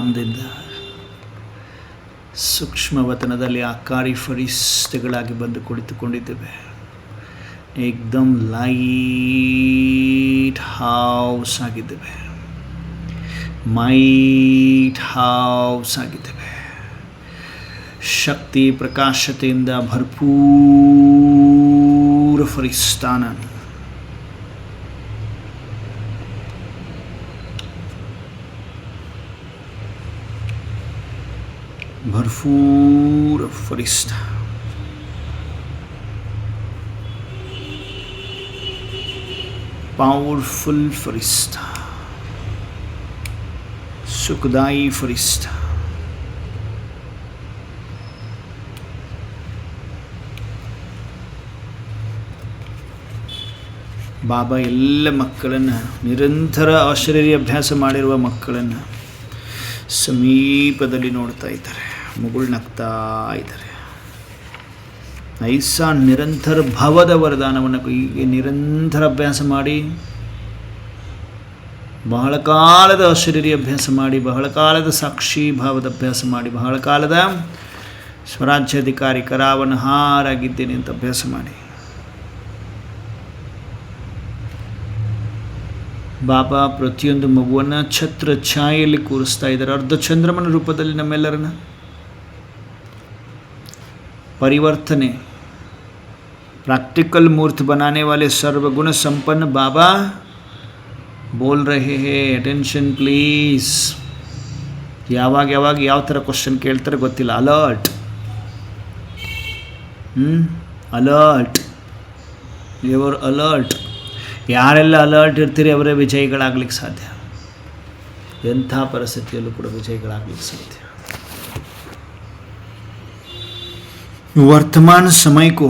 ಆರಾಮದಿಂದ ಸೂಕ್ಷ್ಮವತನದಲ್ಲಿ ಆಕಾರಿ ಫರಿಷ್ಠೆಗಳಾಗಿ ಬಂದು ಕುಳಿತುಕೊಂಡಿದ್ದೇವೆ. ಏಕ್ದಮ್ light house ಆಗಿದ್ದೇವೆ, mite house ಆಗಿದ್ದೇವೆ. ಶಕ್ತಿ ಪ್ರಕಾಶತೆಯಿಂದ ಭರ್ಪೂರ ಫರಿಷ್ಠಾನ भरपूर फरिश्ता पावरफुल फरिश्ता सुखदायी फरिश्ता ಬಾಬಾ ಎಲ್ಲ ಮಕ್ಕಳನ್ನು ನಿರಂತರ ಆಶ್ಚರ್ಯ ಅಭ್ಯಾಸ ಮಾಡಿರುವ ಮಕ್ಕಳನ್ನು ಸಮೀಪದಲ್ಲಿ ನೋಡ್ತಾ ಇದ್ದಾರೆ, ಮುಗುಳು ನಗ್ತಾ ಇದ್ದಾರೆ. ಐಸಾ ನಿರಂತರ ಭಾವದ ವರದಾನವನ್ನು ಹೀಗೆ ನಿರಂತರ ಅಭ್ಯಾಸ ಮಾಡಿ, ಬಹಳ ಕಾಲದ ಆಶ್ಚರ್ಯ ಅಭ್ಯಾಸ ಮಾಡಿ, ಬಹಳ ಕಾಲದ ಸಾಕ್ಷಿ ಭಾವದ ಅಭ್ಯಾಸ ಮಾಡಿ, ಬಹಳ ಕಾಲದ ಸ್ವರಾಜ್ಯಾಧಿಕಾರಿ ಕರಾವನಹಾರಾಗಿದ್ದೇನೆ ಅಂತ ಅಭ್ಯಾಸ ಮಾಡಿ. ಬಾಬಾ ಪ್ರತಿಯೊಂದು ಮಗುವನ್ನು ಛತ್ರ ಛಾಯೆಯಲ್ಲಿ ಕೂರಿಸ್ತಾ ಇದ್ದಾರೆ. ಅರ್ಧ ಚಂದ್ರಮನ ರೂಪದಲ್ಲಿ ನಮ್ಮೆಲ್ಲರನ್ನ परिवर्तने प्रैक्टिकल मूर्त बनाने वाले सर्वगुण संपन्न बाबा बोल रहे हैं, अटेंशन प्लीज. ಯಾವಾಗ ಯಾವ ಥರ ಕ್ವಶನ್ ಕೇಳ್ತಾರೆ ಗೊತ್ತಿಲ್ಲ. Alert alert your alert. ಯಾರೆಲ್ಲ ಅಲರ್ಟ್ ಇರ್ತೀರಿ ಅವರೇ ವಿಜಯಿಗಳಾಗ್ಲಿಕ್ಕೆ ಸಾಧ್ಯ. ಎಂಥ ಪರಿಸ್ಥಿತಿಯಲ್ಲೂ ಕೂಡ ವಿಜಯಿಗಳಾಗ್ಲಿಕ್ಕೆ ಸಾಧ್ಯ. वर्तमान समय को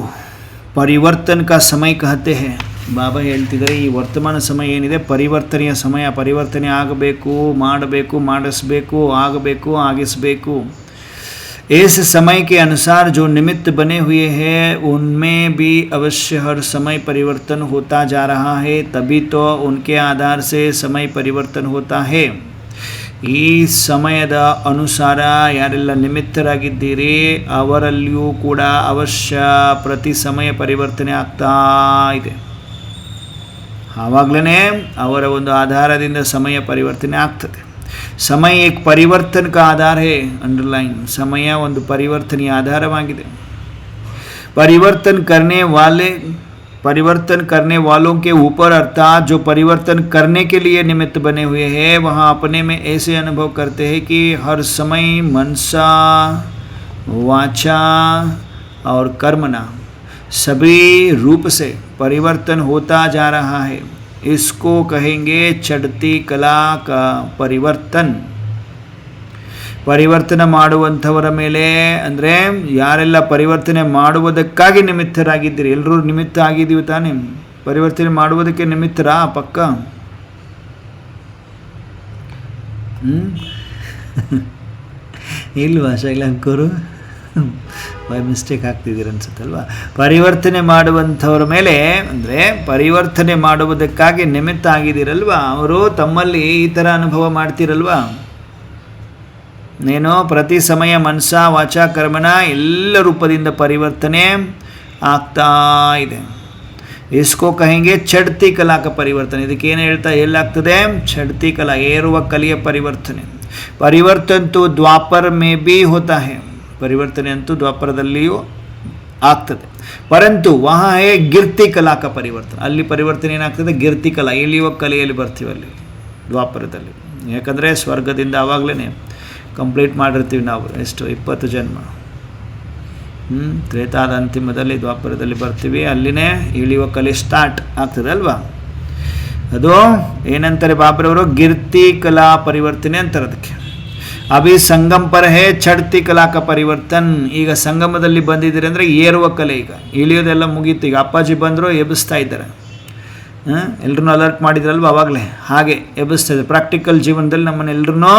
परिवर्तन का समय कहते हैं. ಬಾಬಾ ಹೇಳ್ತಿದ್ದಾರೆ ಈ ವರ್ತಮಾನ ಸಮಯ ಏನಿದೆ ಪರಿವರ್ತನೆಯ ಸಮಯ. ಪರಿವರ್ತನೆ ಆಗಬೇಕು, ಮಾಡಬೇಕು, ಮಾಡಿಸಬೇಕು, ಆಗಬೇಕು, ಆಗಿಸಬೇಕು. इस समय के अनुसार जो निमित्त बने हुए हैं उनमें भी अवश्य हर समय परिवर्तन होता जा रहा है. तभी तो उनके आधार से समय परिवर्तन होता है. ಈ ಸಮಯದ ಅನುಸಾರ ಯಾರೆಲ್ಲ ನಿಮಿತ್ತರಾಗಿದ್ದೀರಿ ಅವರಲ್ಲಿಯೂ ಕೂಡ ಅವಶ್ಯ ಪ್ರತಿ ಸಮಯ ಪರಿವರ್ತನೆ ಆಗ್ತಾ ಇದೆ. ಆವಾಗಲೇ ಅವರ ಒಂದು ಆಧಾರದಿಂದ ಸಮಯ ಪರಿವರ್ತನೆ ಆಗ್ತದೆ. ಸಮಯ ಏಕ್ ಪರಿವರ್ತನ ಕಾ ಆಧಾರ ಹೇ. ಅಂಡರ್ಲೈನ್. ಸಮಯ ಒಂದು ಪರಿವರ್ತನೆಯ ಆಧಾರವಾಗಿದೆ. परिवर्तन करने वालों के ऊपर अर्थात जो परिवर्तन करने के लिए निमित्त बने हुए हैं वहाँ अपने में ऐसे अनुभव करते हैं कि हर समय मनसा, वाचा और कर्मना सभी रूप से परिवर्तन होता जा रहा है. इसको कहेंगे चढ़ती कला का परिवर्तन. ಪರಿವರ್ತನ ಮಾಡುವಂಥವರ ಮೇಲೆ ಅಂದರೆ ಯಾರೆಲ್ಲ ಪರಿವರ್ತನೆ ಮಾಡುವುದಕ್ಕಾಗಿ ನಿಮಿತ್ತರಾಗಿದ್ದೀರಿ. ಎಲ್ಲರೂ ನಿಮಿತ್ತ ಆಗಿದ್ದೀವಿ ತಾನೇ. ಪರಿವರ್ತನೆ ಮಾಡುವುದಕ್ಕೆ ನಿಮಿತ್ತರಾ ಪಕ್ಕ? ಇಲ್ವಾ ಶೈಲಾಂಕರು? By mistake ಆಗ್ತಿದ್ದೀರ ಅನ್ಸುತ್ತಲ್ವಾ? ಪರಿವರ್ತನೆ ಮಾಡುವಂಥವ್ರ ಮೇಲೆ ಅಂದರೆ ಪರಿವರ್ತನೆ ಮಾಡುವುದಕ್ಕಾಗಿ ನಿಮಿತ್ತ ಆಗಿದ್ದೀರಲ್ವಾ, ಅವರು ತಮ್ಮಲ್ಲಿ ಈ ಥರ ಅನುಭವ ಮಾಡ್ತೀರಲ್ವಾ. ನೇನೋ ಪ್ರತಿ ಸಮಯ ಮನಸ, ವಾಚ, ಕರ್ಮನ ಎಲ್ಲ ರೂಪದಿಂದ ಪರಿವರ್ತನೆ ಆಗ್ತಾ ಇದೆ. ಇಸ್ಕೋ ಕಹೆಂಗೆ ಚಡ್ತಿ ಕಲಾ ಕ ಪರಿವರ್ತನೆ. ಇದಕ್ಕೇನು ಎಲ್ಲಾಗ್ತದೆ? ಚಡ್ತಿ ಕಲಾ, ಏರುವ ಕಲೆಯ ಪರಿವರ್ತನೆ. ಪರಿವರ್ತನೆ ದ್ವಾಪರ ಮೇ ಬಿ ಹೋತಾ ಹೇ. ಪರಿವರ್ತನೆ ಅಂತೂ ದ್ವಾಪರದಲ್ಲಿಯೂ ಆಗ್ತದೆ. ಪರಂತು ವಹಾ ಹೇ ಗಿರ್ತಿ ಕಲಾ ಕ ಪರಿವರ್ತನೆ. ಅಲ್ಲಿ ಪರಿವರ್ತನೆ ಏನಾಗ್ತದೆ? ಗಿರ್ತಿ ಕಲಾ, ಇಳಿಯುವ ಕಲೆಯಲ್ಲಿ ಬರ್ತೀವಿ ಅಲ್ಲಿ ದ್ವಾಪರದಲ್ಲಿ. ಯಾಕಂದರೆ ಸ್ವರ್ಗದಿಂದ ಆವಾಗಲೇ ಕಂಪ್ಲೀಟ್ ಮಾಡಿರ್ತೀವಿ ನಾವು. ಎಷ್ಟು 20 ಜನ್ಮ. ತ್ರೇತಾದ ಅಂತಿಮದಲ್ಲಿ ದ್ವಾಪರದಲ್ಲಿ ಬರ್ತೀವಿ, ಅಲ್ಲಿನೇ ಇಳಿಯುವ ಕಲೆ ಸ್ಟಾರ್ಟ್ ಆಗ್ತದೆ ಅಲ್ವಾ. ಅದು ಏನಂತಾರೆ ಬಾಬ್ರವರು? ಗಿರ್ತಿ ಕಲಾ ಪರಿವರ್ತನೆ ಅಂತಾರೆ ಅದಕ್ಕೆ. ಅಭಿ ಸಂಗಮ್ ಪರ ಹೇ ಚಡ್ತಿ ಕಲಾ ಕ ಪರಿವರ್ತನ್. ಈಗ ಸಂಗಮದಲ್ಲಿ ಬಂದಿದ್ದೀರಿ ಅಂದರೆ ಏರುವ ಕಲೆ. ಈಗ ಇಳಿಯೋದೆಲ್ಲ ಮುಗೀತು. ಈಗ ಅಪ್ಪಾಜಿ ಬಂದರು, ಎಬ್ಬಿಸ್ತಾ ಇದ್ದಾರೆ. ಎಲ್ಲರೂ ಅಲರ್ಟ್ ಮಾಡಿದ್ರಲ್ವ ಅವಾಗಲೇ, ಹಾಗೆ ಎಬ್ಬಿಸ್ತಾ ಇದ್ದಾರೆ. ಪ್ರಾಕ್ಟಿಕಲ್ ಜೀವನದಲ್ಲಿ ನಮ್ಮನ್ನೆಲ್ಲರೂ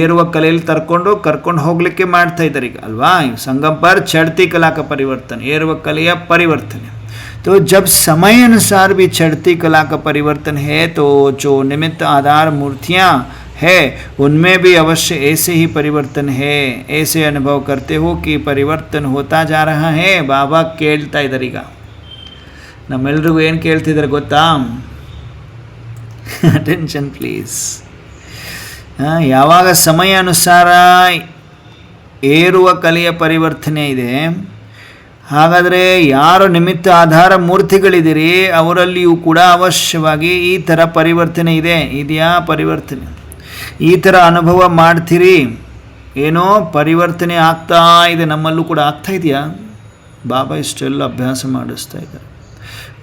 ಏರುವ ಕಲೆಯಲ್ಲಿ ಕರ್ಕೊಂಡು ಹೋಗಲಿಕ್ಕೆ ಮಾಡ್ತಾ ಇದ್ದಾರೆ ಈಗ ಅಲ್ವಾ. ಸಂಗಮ್ ಪರ್ ಚಡ್ತಿ ಕಲಾ ಕ ಪರಿವರ್ತನೆ, ಏರುವ ಕಲೆಯ ಪರಿವರ್ತನೆ. तो जब समय अनुसार भी चढ़ती कला का परिवर्तन है तो जो निमित्त आधार मूर्तियाँ है उनमें भी अवश्य ऐसे ही परिवर्तन है. ऐसे अनुभव करते हो कि परिवर्तन होता जा रहा है. ಬಾಬಾ ಕೇಳ್ತಾ ಇದ್ದಾರೆ. ಈಗ ನಮ್ಮೆಲ್ರಿಗೂ ಏನು ಕೇಳ್ತಿದ್ದಾರೆ ಗೊತ್ತಾ? Attention please. ಯಾವಾಗ ಸಮಯ ಅನುಸಾರ ಏರುವ ಕಲೆಯ ಪರಿವರ್ತನೆ ಇದೆ, ಹಾಗಾದರೆ ಯಾರು ನಿಮಿತ್ತ ಆಧಾರ ಮೂರ್ತಿಗಳಿದ್ದೀರಿ ಅವರಲ್ಲಿಯೂ ಕೂಡ ಅವಶ್ಯವಾಗಿ ಈ ಥರ ಪರಿವರ್ತನೆ ಇದೆಯಾ? ಪರಿವರ್ತನೆ ಈ ಥರ ಅನುಭವ ಮಾಡ್ತೀರಿ. ಏನೋ ಪರಿವರ್ತನೆ ಆಗ್ತಾ ಇದೆ, ನಮ್ಮಲ್ಲೂ ಕೂಡ ಆಗ್ತಾ ಇದೆಯಾ? ಬಾಬಾ ಇಷ್ಟೆಲ್ಲ ಅಭ್ಯಾಸ ಮಾಡಿಸ್ತಾ ಇದ್ದಾರೆ.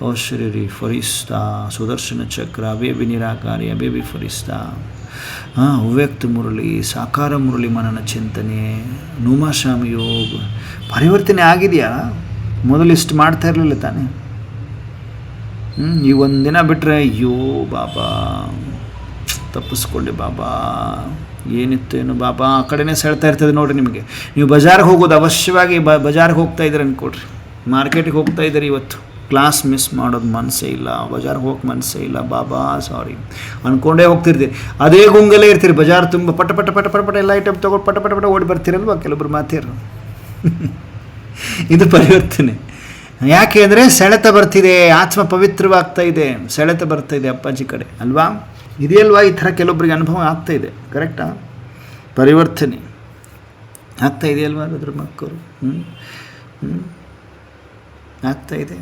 ಓ ಶ್ರೀ ಫರಿಸ್ತಾ, ಸುದರ್ಶನ ಚಕ್ರ, ಅಭೇ ಬಿ ನಿರಾಕಾರಿ, ಅಭೇ ಬಿ ಫರಿಸ್ತಾ, ಅವ್ಯಕ್ತ ಮುರಳಿ, ಸಾಕಾರ ಮುರಳಿ, ಮನನ ಚಿಂತನೆ, ನೂಮಾಶಾಮಿ ಯೋಗ. ಪರಿವರ್ತನೆ ಆಗಿದೆಯಾ? ಮೊದಲು ಇಷ್ಟು ಮಾಡ್ತಾ ಇರಲಿಲ್ಲ ತಾನೆ. ಈ ಒಂದಿನ ಬಿಟ್ಟರೆ ಅಯ್ಯೋ ಬಾಬಾ ತಪ್ಪಿಸ್ಕೊಳ್ಳಿ ಬಾಬಾ, ಏನಿತ್ತು ಏನು ಬಾಬಾ, ಆ ಕಡೆನೇ ಸೆಳ್ತಾ ಇರ್ತದೆ ನೋಡಿರಿ. ನಿಮಗೆ ನೀವು ಬಜಾರ್ಗೆ ಹೋಗೋದು ಅವಶ್ಯವಾಗಿ ಬಜಾರ್ಗೆ ಹೋಗ್ತಾ ಇದ್ದೀರಿ ಅಂದ್ಕೊಡ್ರಿ, ಮಾರ್ಕೆಟಿಗೆ ಹೋಗ್ತಾ ಇದ್ದೀರಿ, ಇವತ್ತು ಕ್ಲಾಸ್ ಮಿಸ್ ಮಾಡೋದು ಮನಸ್ಸೇ ಇಲ್ಲ, ಬಜಾರ್ಗೆ ಹೋಗಕ್ಕೆ ಮನಸ್ಸೇ ಇಲ್ಲ, ಬಾಬಾ ಸಾರಿ ಅಂದ್ಕೊಂಡೇ ಹೋಗ್ತಿರ್ತೀರಿ. ಅದೇ ಗುಂಗಲ್ಲೇ ಇರ್ತೀರಿ, ಬಜಾರ್ ತುಂಬ ಪಟ ಪಟ ಪಟ ಪಟ ಪಟ ಎಲ್ಲ ಐಟಮ್ ತೊಗೊಂಡು ಪಟ ಪಟ ಪಟ ಓಡಿ ಬರ್ತೀರಲ್ವ ಕೆಲವೊಬ್ರು ಮಾತೇರು. ಇದು ಪರಿವರ್ತನೆ. ಯಾಕೆ ಅಂದರೆ ಸೆಳೆತ ಬರ್ತಿದೆ, ಆತ್ಮ ಪವಿತ್ರವಾಗ್ತಾ ಇದೆ, ಸೆಳೆತ ಬರ್ತಾ ಇದೆ ಅಪ್ಪಾಜಿ ಕಡೆ ಅಲ್ವಾ? ಇದೆಯಲ್ವಾ? ಈ ಥರ ಕೆಲವೊಬ್ಬರಿಗೆ ಅನುಭವ ಆಗ್ತಾ ಇದೆ. ಕರೆಕ್ಟಾ? ಪರಿವರ್ತನೆ ಆಗ್ತಾ ಇದೆಯಲ್ವಾ? ಅದ್ರ ಮಕ್ಕಳು ಆಗ್ತಾ ಇದೆ.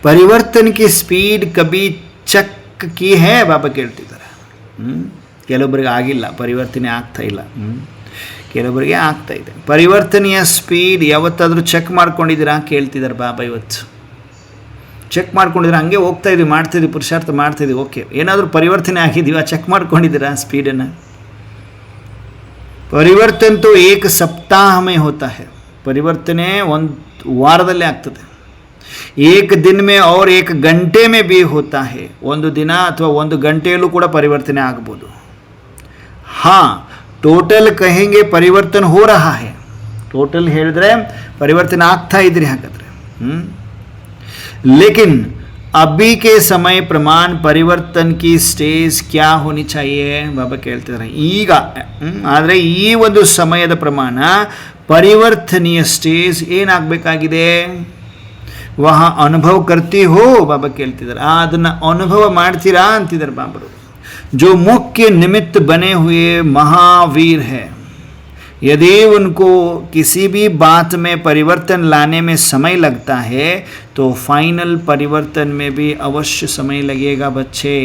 ಪರಿವರ್ತನೆ ಕಿ ಸ್ಪೀಡ್ ಕಬಿ ಚಕ್ ಕಿ ಹೇ ಬಾಬಾ ಕೇಳ್ತಿದ್ದಾರೆ. ಕೆಲವೊಬ್ಬರಿಗೆ ಆಗಿಲ್ಲ, ಪರಿವರ್ತನೆ ಆಗ್ತಾ ಇಲ್ಲ. ಕೆಲವೊಬ್ಬರಿಗೆ ಆಗ್ತಾ ಇದೆ. ಪರಿವರ್ತನೆಯ ಸ್ಪೀಡ್ ಯಾವತ್ತಾದರೂ ಚೆಕ್ ಮಾಡ್ಕೊಂಡಿದ್ದೀರಾ ಕೇಳ್ತಿದ್ದಾರೆ ಬಾಬಾ. ಇವತ್ತು ಚೆಕ್ ಮಾಡ್ಕೊಂಡಿದ್ರೆ ಹಂಗೆ ಹೋಗ್ತಾ ಇದ್ದೀವಿ, ಮಾಡ್ತಿದ್ವಿ, ಪುರುಷಾರ್ಥ ಮಾಡ್ತಿದ್ವಿ, ಓಕೆ. ಏನಾದರೂ ಪರಿವರ್ತನೆ ಆಗಿದ್ದೀವಾ? ಚೆಕ್ ಮಾಡ್ಕೊಂಡಿದ್ದೀರಾ ಸ್ಪೀಡನ್ನು? ಪರಿವರ್ತನೆ ತೋ ಏಕ ಸಪ್ತಾಹ ಮೇ ಹೋತಾ ಹೈ. ಪರಿವರ್ತನೆ ಒಂದು ವಾರದಲ್ಲೇ ಆಗ್ತದೆ. ಏಕ ದಿನ ಮೇ ಔರ್ ಏಕ ಗಂಟೆ ಮೇ ಬಿ ಹೋತಾ ಹೈ. ಒಂದು ದಿನ ಅಥವಾ ಒಂದು ಗಂಟೆಯಲ್ಲೂ ಕೂಡ ಪರಿವರ್ತನೆ ಆಗ್ಬೋದು. ಹಾಂ, ಟೋಟಲ್ ಕಹೆಂಗೆ ಪರಿವರ್ತನ ಹೋ ರಹಾ ಹೈ. ಟೋಟಲ್ ಹೇಳಿದ್ರೆ ಪರಿವರ್ತನೆ ಆಗ್ತಾ ಇದ್ರಿ ಹಾಗಾದರೆ. लेकिन अभी के समय प्रमाण परिवर्तन की स्टेज क्या होनी चाहिए ಬಾಬಾ ಕೇಳ್ತಿದ್ದಾರೆ. ಈಗ ಆದರೆ ಈ ಒಂದು ಸಮಯದ ಪ್ರಮಾಣ ಪರಿವರ್ತನೀಯ ಸ್ಟೇಜ್ ಏನಾಗಬೇಕಾಗಿದೆ? ವಹ ಅನುಭವ ಕರ್ತಿ ಹೋ ಬಾಬಾ ಕೇಳ್ತಿದ್ದಾರೆ. ಅದನ್ನು ಅನುಭವ ಮಾಡ್ತೀರಾ ಅಂತಿದ್ದಾರೆ ಬಾಬರು. जो मुख्य निमित्त बने हुए महावीर है, यदि उनको किसी भी बात में परिवर्तन लाने में समय लगता है तो फाइनल परिवर्तन में भी अवश्य समय लगेगा बच्चे.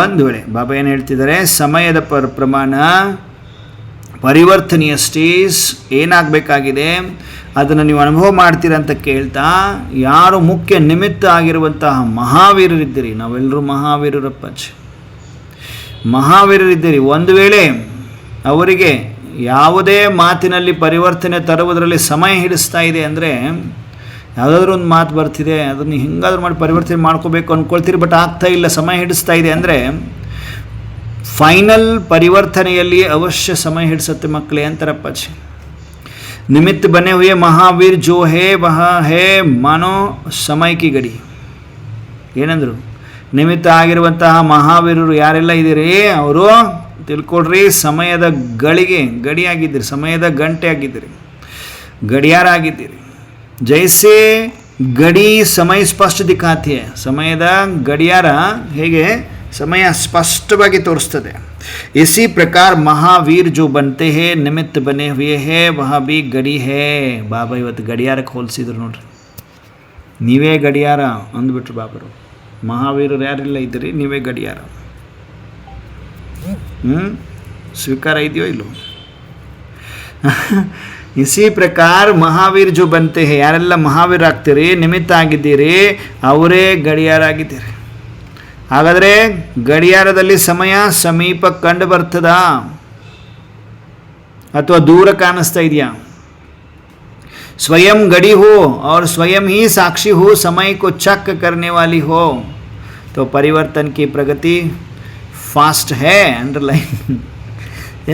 ಒಂದು ವೇಳೆ ಬಾಬಾ ಏನು ಹೇಳ್ತಿದ್ದಾರೆ, ಸಮಯದ ಪ್ರಮಾಣ ಪರಿವರ್ತನೀಯ ಸ್ಟೇಜ್ ಏನಾಗಬೇಕಾಗಿದೆ ಅದನ್ನು ನೀವು ಅನುಭವ ಮಾಡ್ತೀರಾ ಅಂತ ಕೇಳ್ತಾ, ಯಾರು ಮುಖ್ಯ ನಿಮಿತ್ತ ಆಗಿರುವಂತಹ ಮಹಾವೀರರಿದ್ದೀರಿ, ನಾವೆಲ್ಲರೂ ಮಹಾವೀರರಪ್ಪಾಜಿ, ಮಹಾವೀರರಿದ್ದೀರಿ. ಒಂದು ವೇಳೆ ಅವರಿಗೆ ಯಾವುದೇ ಮಾತಿನಲ್ಲಿ ಪರಿವರ್ತನೆ ತರುವುದರಲ್ಲಿ ಸಮಯ ಹಿಡಿಸ್ತಾ ಇದೆ ಅಂದರೆ, ಯಾವುದಾದ್ರೂ ಒಂದು ಮಾತು ಬರ್ತಿದೆ, ಅದನ್ನು ಹಿಂಗಾದ್ರೂ ಮಾಡಿ ಪರಿವರ್ತನೆ ಮಾಡ್ಕೋಬೇಕು ಅಂದ್ಕೊಳ್ತೀರಿ, ಬಟ್ ಆಗ್ತಾ ಇಲ್ಲ, ಸಮಯ ಹಿಡಿಸ್ತಾ ಇದೆ ಅಂದರೆ ಫೈನಲ್ ಪರಿವರ್ತನೆಯಲ್ಲಿ ಅವಶ್ಯ ಸಮಯ ಹಿಡಿಸುತ್ತೆ ಮಕ್ಕಳೇ ಅಂತಾರಪ್ಪಾಜಿ. ನಿಮಿತ್ತ ಬನೆ ಹುಯೇ ಮಹಾವೀರ್ ಜೋ ಹೇ ವಹ ಹೇ ಮಾನೋ ಸಮಯ ಕಿ ಗಡಿ. ಏನಂದರು? ನಿಮಿತ್ತ ಆಗಿರುವಂತಹ ಮಹಾವೀರರು ಯಾರೆಲ್ಲ ಇದ್ದೀರಿ ಅವರು ತಿಳ್ಕೊಡ್ರಿ, ಸಮಯದ ಗಡಿಯಾಗಿದ್ದೀರಿ, ಸಮಯದ ಗಂಟೆ ಆಗಿದ್ದೀರಿ, ಗಡಿಯಾರ ಆಗಿದ್ದೀರಿ. ಜೈಸೆ ಗಡಿ ಸಮಯ ಸ್ಪಷ್ಟ ದಿಕ್ಕಾತಿ. ಸಮಯದ ಗಡಿಯಾರ ಹೇಗೆ ಸಮಯ ಸ್ಪಷ್ಟವಾಗಿ ತೋರಿಸ್ತದೆ. इसी प्रकार महावीर जो बनते हैं निमित्त बने हुए हैं वह भी गड़ी है. ಬಾಬಾ ಇವತ್ತು ಗಡಿಯಾರಕ್ಕೆ ಹೋಲಿಸಿದ್ರು ನೋಡ್ರಿ. ನೀವೇ ಗಡಿಯಾರ ಅಂದ್ಬಿಟ್ರು ಬಾಬರು. ಮಹಾವೀರರು ಯಾರೆಲ್ಲ ಇದ್ದೀರಿ, ನೀವೇ ಗಡಿಯಾರ. ಸ್ವೀಕಾರ ಇದೆಯೋ ಇಲ್ಲೋ? ಇಸಿ ಪ್ರಕಾರ ಮಹಾವೀರ್ ಜೋ ಬಂತೆ ಹೇ, ಯಾರೆಲ್ಲ ಮಹಾವೀರ ಆಗ್ತೀರಿ, ನಿಮಿತ್ತ ಆಗಿದ್ದೀರಿ, ಅವರೇ ಗಡಿಯಾರ ಆಗಿದ್ದೀರಿ. ಹಾಗಾದರೆ ಗಡಿಯಾರದಲ್ಲಿ ಸಮಯ ಸಮೀಪ ಕಂಡು ಬರ್ತದಾ ಅಥವಾ ದೂರ ಕಾಣಿಸ್ತಾ ಇದೆಯಾ? स्वयं गड़ी हो और स्वयं ही साक्षी हो, समय को चक करने वाली हो, तो परिवर्तन की प्रगति फास्ट है. अंडरलाइन.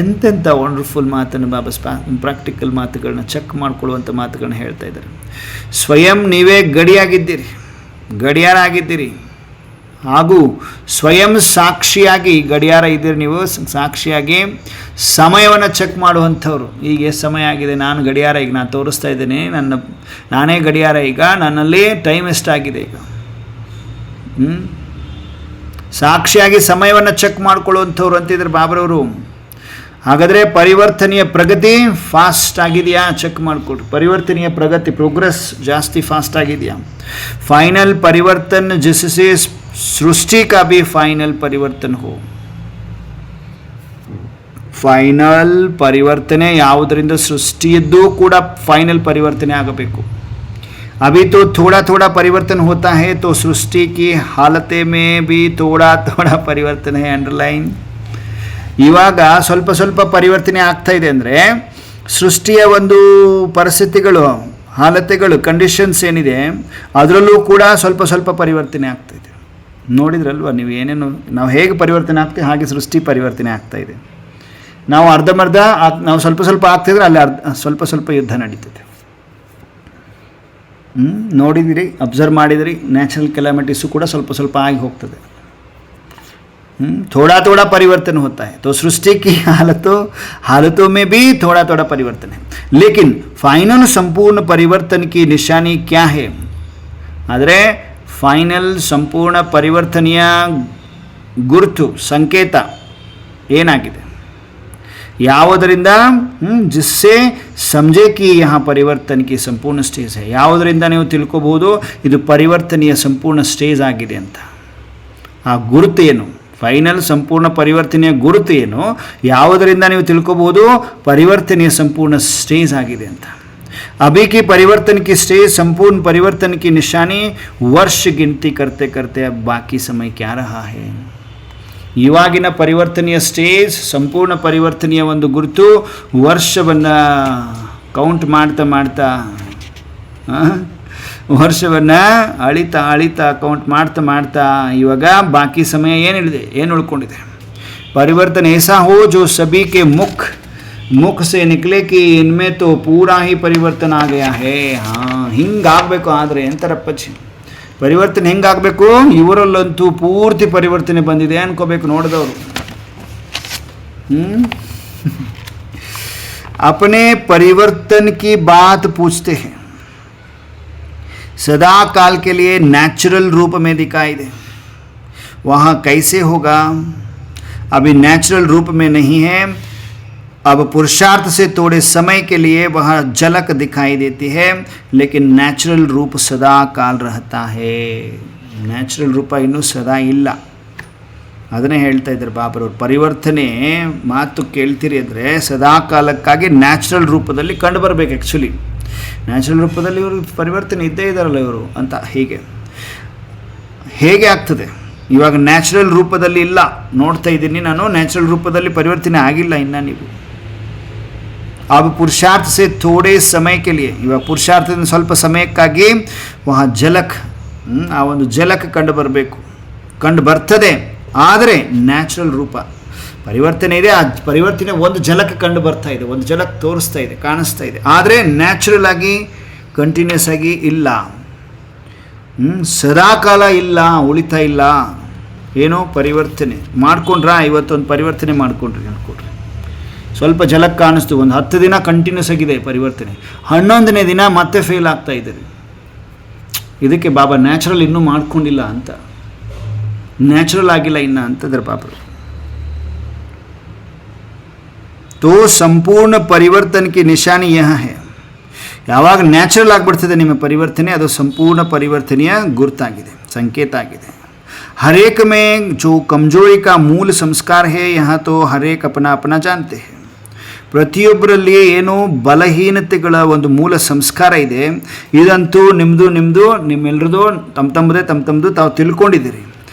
ಎಂತೆಂಥ ವಂಡರ್ಫುಲ್ ಮಾತನ್ನು ಬಾಬಾ ಪ್ರಾಕ್ಟಿಕಲ್ ಮಾತುಗಳನ್ನ ಚೆಕ್ ಮಾಡ್ಕೊಳ್ಳುವಂಥ ಮಾತುಗಳನ್ನ ಹೇಳ್ತಾ ಇದ್ದಾರೆ. ಸ್ವಯಂ ನೀವೇ ಗಡಿಯಾಗಿದ್ದೀರಿ, ಗಡಿಯಾರ ಆಗಿದ್ದೀರಿ. ಹಾಗೂ ಸ್ವಯಂ ಸಾಕ್ಷಿಯಾಗಿ ಗಡಿಯಾರ ಇದ್ದೀರಿ ನೀವು, ಸಾಕ್ಷಿಯಾಗಿ ಸಮಯವನ್ನು ಚೆಕ್ ಮಾಡುವಂಥವ್ರು. ಈಗ ಎಷ್ಟು ಸಮಯ ಆಗಿದೆ, ನಾನು ಗಡಿಯಾರ ಈಗ ನಾನು ತೋರಿಸ್ತಾ ಇದ್ದೀನಿ, ನಾನೇ ಗಡಿಯಾರ, ಈಗ ನನ್ನಲ್ಲಿ ಟೈಮ್ ಎಷ್ಟಾಗಿದೆ ಈಗ. ಸಾಕ್ಷಿಯಾಗಿ ಸಮಯವನ್ನು ಚೆಕ್ ಮಾಡ್ಕೊಳ್ಳುವಂಥವ್ರು ಅಂತಿದ್ರು ಬಾಬ್ರವರು. ಹಾಗಾದರೆ ಪರಿವರ್ತನೆಯ ಪ್ರಗತಿ ಫಾಸ್ಟ್ ಆಗಿದೆಯಾ ಚೆಕ್ ಮಾಡಿಕೊಡ್ರಿ. ಪರಿವರ್ತನೆಯ ಪ್ರಗತಿ ಪ್ರೋಗ್ರೆಸ್ ಜಾಸ್ತಿ ಫಾಸ್ಟ್ ಆಗಿದೆಯಾ. ಫೈನಲ್ ಪರಿವರ್ತನ್ जिससे सृष्टि का भी फाइनल परिवर्तन हो. ಫೈನಲ್ ಪರಿವರ್ತನೆ ಯಾವುದರಿಂದ ಸೃಷ್ಟಿಯದ್ದು ಕೂಡ ಫೈನಲ್ ಪರಿವರ್ತನೆ ಆಗಬೇಕು. अभी तो थोड़ा थोड़ा परिवर्तन होता है, तो सृष्टि की हालत में भी थोड़ा थोड़ा परिवर्तन है. अंडरलाइन. ಇವಾಗ ಸ್ವಲ್ಪ ಸ್ವಲ್ಪ ಪರಿವರ್ತನೆ ಆಗ್ತಾ ಇದೆ ಅಂದರೆ ಸೃಷ್ಟಿಯ ಒಂದು ಪರಿಸ್ಥಿತಿಗಳು, ಹಾಲತೆಗಳು, ಕಂಡೀಷನ್ಸ್ ಏನಿದೆ ಅದರಲ್ಲೂ ಕೂಡ ಸ್ವಲ್ಪ ಸ್ವಲ್ಪ ಪರಿವರ್ತನೆ ಆಗ್ತಾಯಿದೆ. ನೋಡಿದ್ರಲ್ವ ನೀವು, ಏನೇನು ನಾವು ಹೇಗೆ ಪರಿವರ್ತನೆ ಆಗ್ತೀವಿ ಹಾಗೆ ಸೃಷ್ಟಿ ಪರಿವರ್ತನೆ ಆಗ್ತಾಯಿದೆ. ನಾವು ಅರ್ಧಂಬರ್ಧ ನಾವು ಸ್ವಲ್ಪ ಸ್ವಲ್ಪ ಆಗ್ತಿದ್ರೆ ಅಲ್ಲಿ ಸ್ವಲ್ಪ ಸ್ವಲ್ಪ ಯುದ್ಧ ನಡೀತದೆ. ನೋಡಿದಿರಿ, ಅಬ್ಸರ್ವ್ ಮಾಡಿದಿರಿ, ನ್ಯಾಚುರಲ್ ಕೆಲಾಮಿಟೀಸು ಕೂಡ ಸ್ವಲ್ಪ ಸ್ವಲ್ಪ ಆಗಿ ಹೋಗ್ತದೆ. थोड़ा थोड़ा परिवर्तन होता है, तो सृष्टि की हालतों में भी थोड़ा थोड़ा परिवर्तन है. लेकिन फाइनल संपूर्ण परिवर्तन की निशानी क्या है? ಆದರೆ ಫೈನಲ್ ಸಂಪೂರ್ಣ ಪರಿವರ್ತನೆಯ ಗುರುತು, ಸಂಕೇತ ಏನಾಗಿದೆ, ಯಾವುದರಿಂದ ಜಿಸ್ಸೆ ಸಮझे कि यहाँ ಪರಿವರ್ತನೆ की ಸಂಪೂರ್ಣ ಸ್ಟೇಜ್ है. ಯಾವುದರಿಂದ ನೀವು ತಿಳ್ಕೋಬಹುದು ಇದು ಪರಿವರ್ತನೆಯ ಸಂಪೂರ್ಣ ಸ್ಟೇಜ್ ಆಗಿದೆ ಅಂತ. ಆ ಗುರುತು ಏನು, ಫೈನಲ್ ಸಂಪೂರ್ಣ ಪರಿವರ್ತನೆಯ ಗುರುತು ಏನು, ಯಾವುದರಿಂದ ನೀವು ತಿಳ್ಕೋಬಹುದು ಪರಿವರ್ತನೆಯ ಸಂಪೂರ್ಣ ಸ್ಟೇಜ್ ಆಗಿದೆ ಅಂತ. अभी की परिवर्तन की स्टेज, संपूर्ण परिवर्तन की निशानी वर्ष गिनती करते करते अब बाकी समय क्या रहा है. ಇವಾಗಿನ ಪರಿವರ್ತನೆಯ ಸ್ಟೇಜ್, ಸಂಪೂರ್ಣ ಪರಿವರ್ತನೆಯ ಒಂದು ಗುರುತು, ವರ್ಷವನ್ನು ಕೌಂಟ್ ಮಾಡ್ತಾ ಮಾಡ್ತಾ, ವರ್ಷವನ್ನು ಅಳಿತಾ ಅಳಿತಾ ಕೌಂಟ್ ಮಾಡ್ತಾ ಮಾಡ್ತಾ ಇವಾಗ ಬಾಕಿ ಸಮಯ ಏನು ಉಳ್ಕೊಂಡಿದೆ. ಪರಿವರ್ತನೆ ऐसा हो जो सभी के मुख से निकले कि इनमें तो पूरा ही परिवर्तन आ गया है. ಹಿಂಗಾಗಬೇಕು. ಆದರೆ ಎಂತರಪ್ಪಚ್ಚಿ ಪರಿವರ್ತನೆ ಹೆಂಗಾಗಬೇಕು, ಇವರಲ್ಲಂತೂ ಪೂರ್ತಿ ಪರಿವರ್ತನೆ ಬಂದಿದೆ ಅನ್ಕೋಬೇಕು ನೋಡಿದವರು. अपने परिवर्तन की बात पूछते हैं. सदा काल के लिए नेचुरल रूप में दिखाई दे, वहाँ कैसे होगा. अभी नेचुरल रूप में नहीं है, अब पुरुषार्थ से थोड़े समय के लिए वह झलक दिखाई देती है, लेकिन नेचुरल रूप सदा काल रहता है. ನ್ಯಾಚುರಲ್ ರೂಪ ಇನ್ನೂ ಸದಾ ಇಲ್ಲ. ಅದನ್ನೇ ಹೇಳ್ತಾ ಇದ್ದಾರೆ ಬಾಬರವ್ರು. ಪರಿವರ್ತನೆ ಮಾತು ಕೇಳ್ತೀರಿ ಅಂದರೆ ಸದಾ ಕಾಲಕ್ಕಾಗಿ ನ್ಯಾಚುರಲ್ ರೂಪದಲ್ಲಿ ಕಂಡು ಬರಬೇಕು. ಆ್ಯಕ್ಚುಲಿ ನ್ಯಾಚುರಲ್ ರೂಪದಲ್ಲಿ ಇವರು ಪರಿವರ್ತನೆ ಇದ್ದೇ ಇದ್ದಾರಲ್ಲ ಇವರು ಅಂತ. ಹೇಗೆ ಆಗ್ತದೆ ಇವಾಗ? ನ್ಯಾಚುರಲ್ ರೂಪದಲ್ಲಿ ಇಲ್ಲ, ನೋಡ್ತಾ ಇದ್ದೀನಿ ನಾನು, ನ್ಯಾಚುರಲ್ ರೂಪದಲ್ಲಿ ಪರಿವರ್ತನೆ ಆಗಿಲ್ಲ ಇನ್ನು ನೀವು. अब पुरुषार्थ से थोड़े समय के लिए, ಇವಾಗ ಪುರುಷಾರ್ಥದಿಂದ ಸ್ವಲ್ಪ ಸಮಯಕ್ಕಾಗಿ ವಹ ಝಲಕ್, ಆ ಒಂದು ಝಲಕ್ ಕಂಡು ಬರಬೇಕು, ಕಂಡು ಬರ್ತದೆ. ಆದರೆ ನ್ಯಾಚುರಲ್ ರೂಪ ಪರಿವರ್ತನೆ ಇದೆ, ಆ ಪರಿವರ್ತನೆ ಒಂದು ಝಲಕ್ ಕಂಡು ಬರ್ತಾ ಇದೆ, ಒಂದು ಝಲಕ್ ತೋರಿಸ್ತಾ ಇದೆ, ಕಾಣಿಸ್ತಾ ಇದೆ. ಆದರೆ ನ್ಯಾಚುರಲ್ ಆಗಿ ಕಂಟಿನ್ಯೂಸ್ ಆಗಿ ಇಲ್ಲ, ಸದಾಕಾಲ ಇಲ್ಲ, ಉಳಿತಾ ಇಲ್ಲ. ಏನೋ ಪರಿವರ್ತನೆ ಮಾಡ್ಕೊಂಡ್ರಾ, ಇವತ್ತೊಂದು ಪರಿವರ್ತನೆ ಮಾಡ್ಕೊಂಡ್ರಿ ಅನ್ಕೊಡ್ರಿ, ಸ್ವಲ್ಪ ಝಲಕ್ ಕಾಣಿಸ್ತು, ಒಂದು 10 ದಿನ ಕಂಟಿನ್ಯೂಸ್ ಆಗಿದೆ ಪರಿವರ್ತನೆ, 11ನೇ ದಿನ ಮತ್ತೆ ಫೇಲ್ ಆಗ್ತಾ ಇದ್ದೀರಿ. ಇದಕ್ಕೆ ಬಾಬಾ ನ್ಯಾಚುರಲ್ ಇನ್ನೂ ಮಾಡ್ಕೊಂಡಿಲ್ಲ ಅಂತ, ನ್ಯಾಚುರಲ್ ಆಗಿಲ್ಲ ಇನ್ನು ಅಂತಂದ್ರೆ ಬಾಬರು. ತೋ ಸಂಪೂರ್ಣ ಪರಿವರ್ತನಕ್ಕೆ ನಿಶಾನಿ ಯಹ ಹೇ. ಯಾವಾಗ ನ್ಯಾಚುರಲ್ ಆಗಿಬಿಡ್ತದೆ ನಿಮ್ಮ ಪರಿವರ್ತನೆ, ಅದು ಸಂಪೂರ್ಣ ಪರಿವರ್ತನೆಯ ಗುರುತಾಗಿದೆ, ಸಂಕೇತ ಆಗಿದೆ. हर एक में जो कमजोरी का मूल संस्कार है, यहाँ तो हर एक अपना अपना जानते हैं. ಪ್ರತಿಯೊಬ್ಬರಲ್ಲಿ ಏನು ಬಲಹೀನತೆಗಳ ಒಂದು ಮೂಲ ಸಂಸ್ಕಾರ ಇದೆ, ಇದಂತೂ ನಿಮ್ಮದು ನಿಮ್ಮೆಲ್ಲರದು ತಮ್ಮದು ತಾವು ತಿಳ್ಕೊಂಡಿದ್ದೀರಿ.